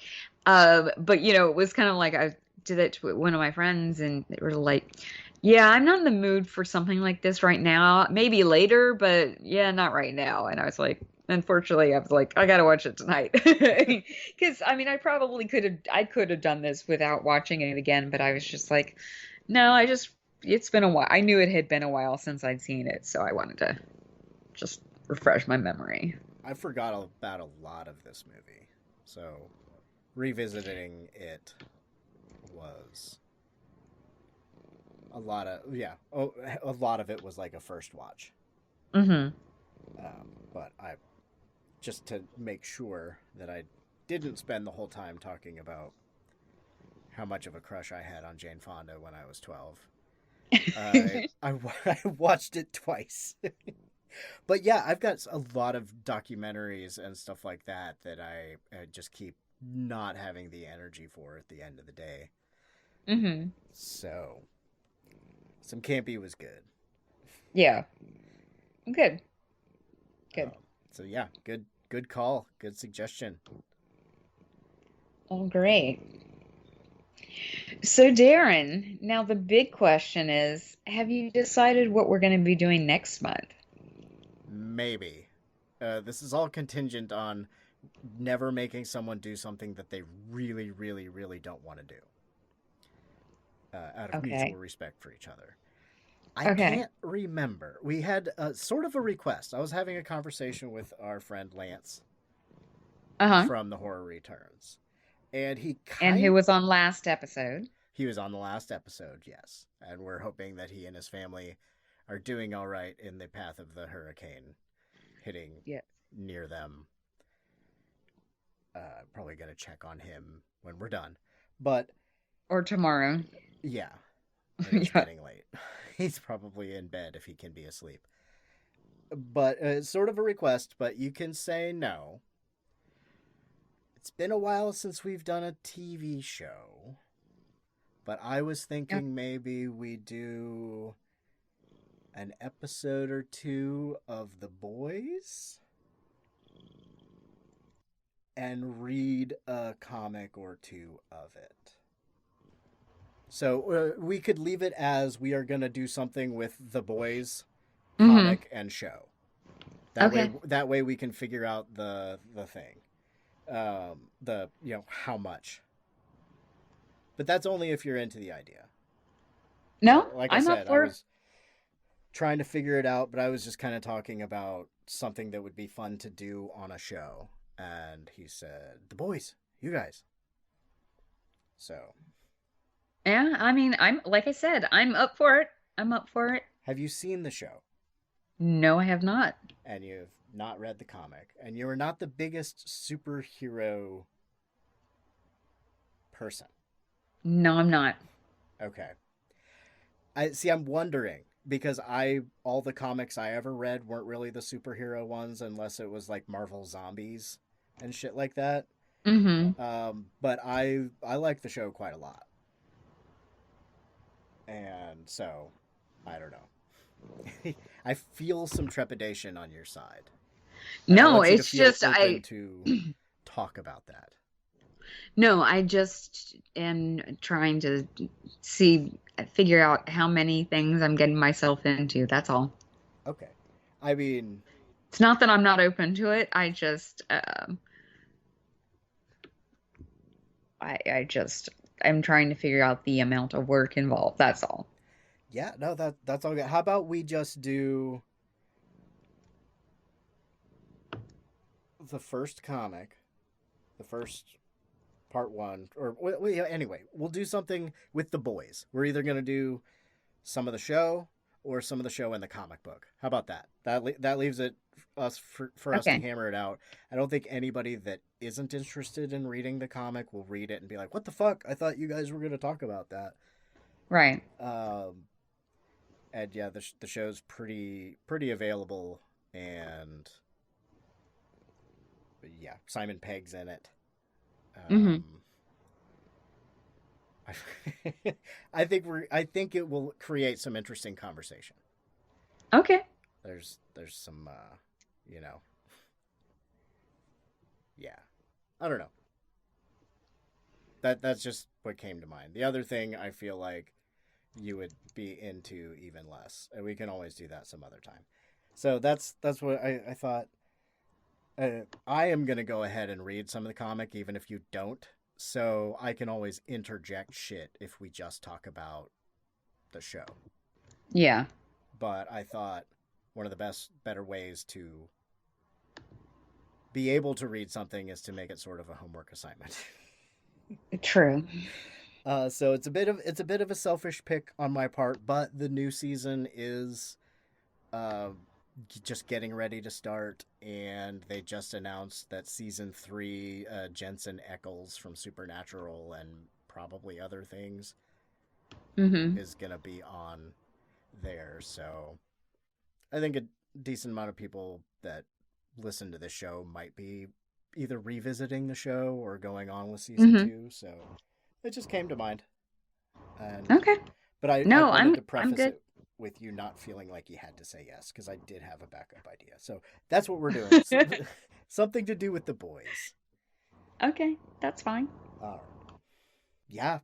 it was kind of like I did it to one of my friends and they were like, yeah, I'm not in the mood for something like this right now. Maybe later, but yeah, not right now. And I was like, unfortunately, I was like, I gotta watch it tonight. Because I mean, I could have done this without watching it again, but I was just like, no, it's been a while. I knew it had been a while since I'd seen it, so I wanted to just refresh my memory. I forgot about a lot of this movie, so revisiting it was a lot of a lot of it was like a first watch. Mm-hmm. But I just to make sure that I didn't spend the whole time talking about how much of a crush I had on Jane Fonda when I was 12. I watched it twice. But yeah, I've got a lot of documentaries and stuff like that I just keep not having the energy for at the end of the day. Mm-hmm. So, some campy was good. Yeah. Good. So yeah, good call. Good suggestion. Oh, great. So, Darren, now the big question is, have you decided what we're going to be doing next month? Maybe. This is all contingent on never making someone do something that they really, really, really don't want to do. Out of mutual respect for each other. I can't remember. We had sort of a request. I was having a conversation with our friend Lance from the Horror Returns. And who was on last episode. He was on the last episode, yes. And we're hoping that he and his family are doing all right in the path of the hurricane hitting near them. Probably going to check on him when we're done. Or tomorrow. Yeah. It's getting late. He's probably in bed if he can be asleep. But it's sort of a request, but you can say no. It's been a while since we've done a TV show. But I was thinking maybe we do an episode or two of The Boys and read a comic or two of it. So we could leave it as we are going to do something with The Boys comic and show. That way we can figure out the thing. How much. But that's only if you're into the idea. No, like I said, I was trying to figure it out, but I was just kind of talking about something that would be fun to do on a show. And he said, The Boys, you guys. So. Yeah, I mean, I'm up for it. Have you seen the show? No, I have not. And you've not read the comic, and you are not the biggest superhero person. No, I'm not. Okay. I'm wondering because all the comics I ever read weren't really the superhero ones unless it was like Marvel Zombies and shit like that. Mm-hmm. But I like the show quite a lot. And so, I don't know. I feel some trepidation on your side. And I No, want you to it's feel just open to talk about that. No, I just am trying to figure out how many things I'm getting myself into. That's all. Okay. I mean, it's not that I'm not open to it. I'm trying to figure out the amount of work involved. That's all. Yeah, no, that's all good. How about we just do the first comic, the first part 1, or anyway, we'll do something with the boys. We're either going to do some of the show or some of the show in the comic book. How about that? That leaves it for us to hammer it out. I don't think anybody that isn't interested in reading the comic will read it and be like, "What the fuck? I thought you guys were going to talk about that." Right. And yeah, the show's pretty available, and yeah, Simon Pegg's in it. I think it will create some interesting conversation. Okay. There's some yeah. I don't know. That's just what came to mind. The other thing I feel like you would be into even less, and we can always do that some other time. So that's what I thought. I am gonna go ahead and read some of the comic, even if you don't, so I can always interject shit if we just talk about the show. Yeah. But I thought one of the better ways to be able to read something is to make it sort of a homework assignment. True. So it's a bit of a selfish pick on my part, but the new season is just getting ready to start, and they just announced that season 3, Jensen Ackles from Supernatural and probably other things is gonna be on there. So I think a decent amount of people that listen to this show might be either revisiting the show or going on with season 2. So it just came to mind. And, okay. But I wanted to preface it with you not feeling like you had to say yes, because I did have a backup idea. So that's what we're doing. Something to do with the boys. Okay, that's fine. All right. Yeah.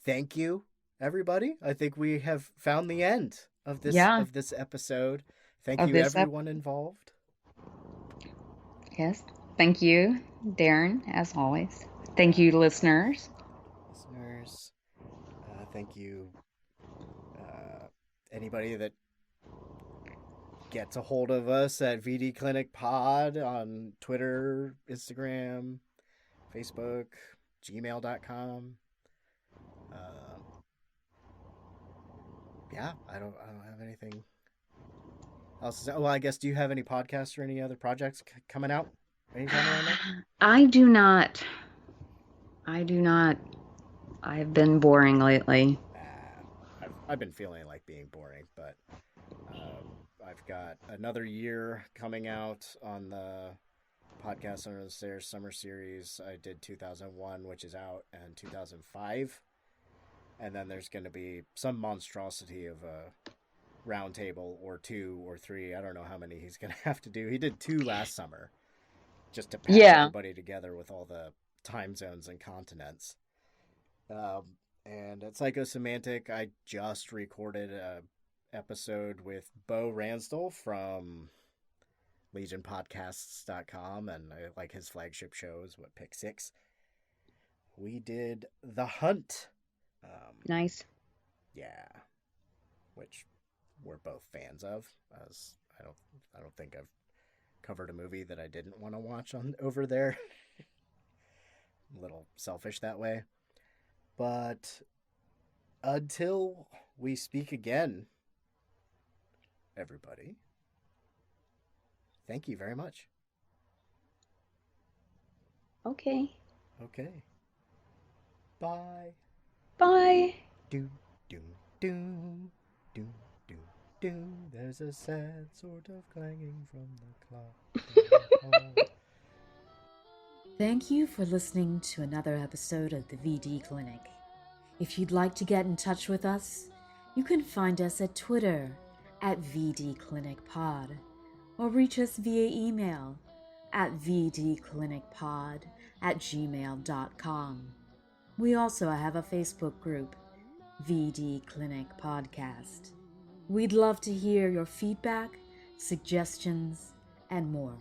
Thank you, everybody. I think we have found the end of this episode. Thank you, everyone involved. Yes. Thank you, Darren, as always. Thank you, listeners. Thank you, anybody that gets a hold of us at VDClinicPod on Twitter, Instagram, Facebook, gmail.com. Yeah, I don't have anything else to say. Well, I guess, do you have any podcasts or any other projects coming out anytime around now? I do not. I've been boring lately. I've been feeling like being boring, but I've got another year coming out on the podcast Under the Stairs Summer Series. I did 2001, which is out, and 2005. And then there's going to be some monstrosity of a roundtable or 2 or 3. I don't know how many he's going to have to do. He did 2 last summer just to patch everybody together with all the time zones and continents. And at Psychosemantic, I just recorded a episode with Bo Ransdell from LegionPodcasts.com, and I like his flagship shows, Pick 6. We did The Hunt. Nice. Yeah, which we're both fans of. As I don't think I've covered a movie that I didn't want to watch over there. I'm a little selfish that way. But until we speak again, everybody, thank you very much. Okay. Okay. Bye. Bye. Do, do, do, do, do, do. There's a sad sort of clanging from the clock in the hall. Thank you for listening to another episode of the VD Clinic. If you'd like to get in touch with us, you can find us at Twitter at VDClinicPod or reach us via email at vdclinicpod@gmail.com. We also have a Facebook group, VD Clinic Podcast. We'd love to hear your feedback, suggestions, and more.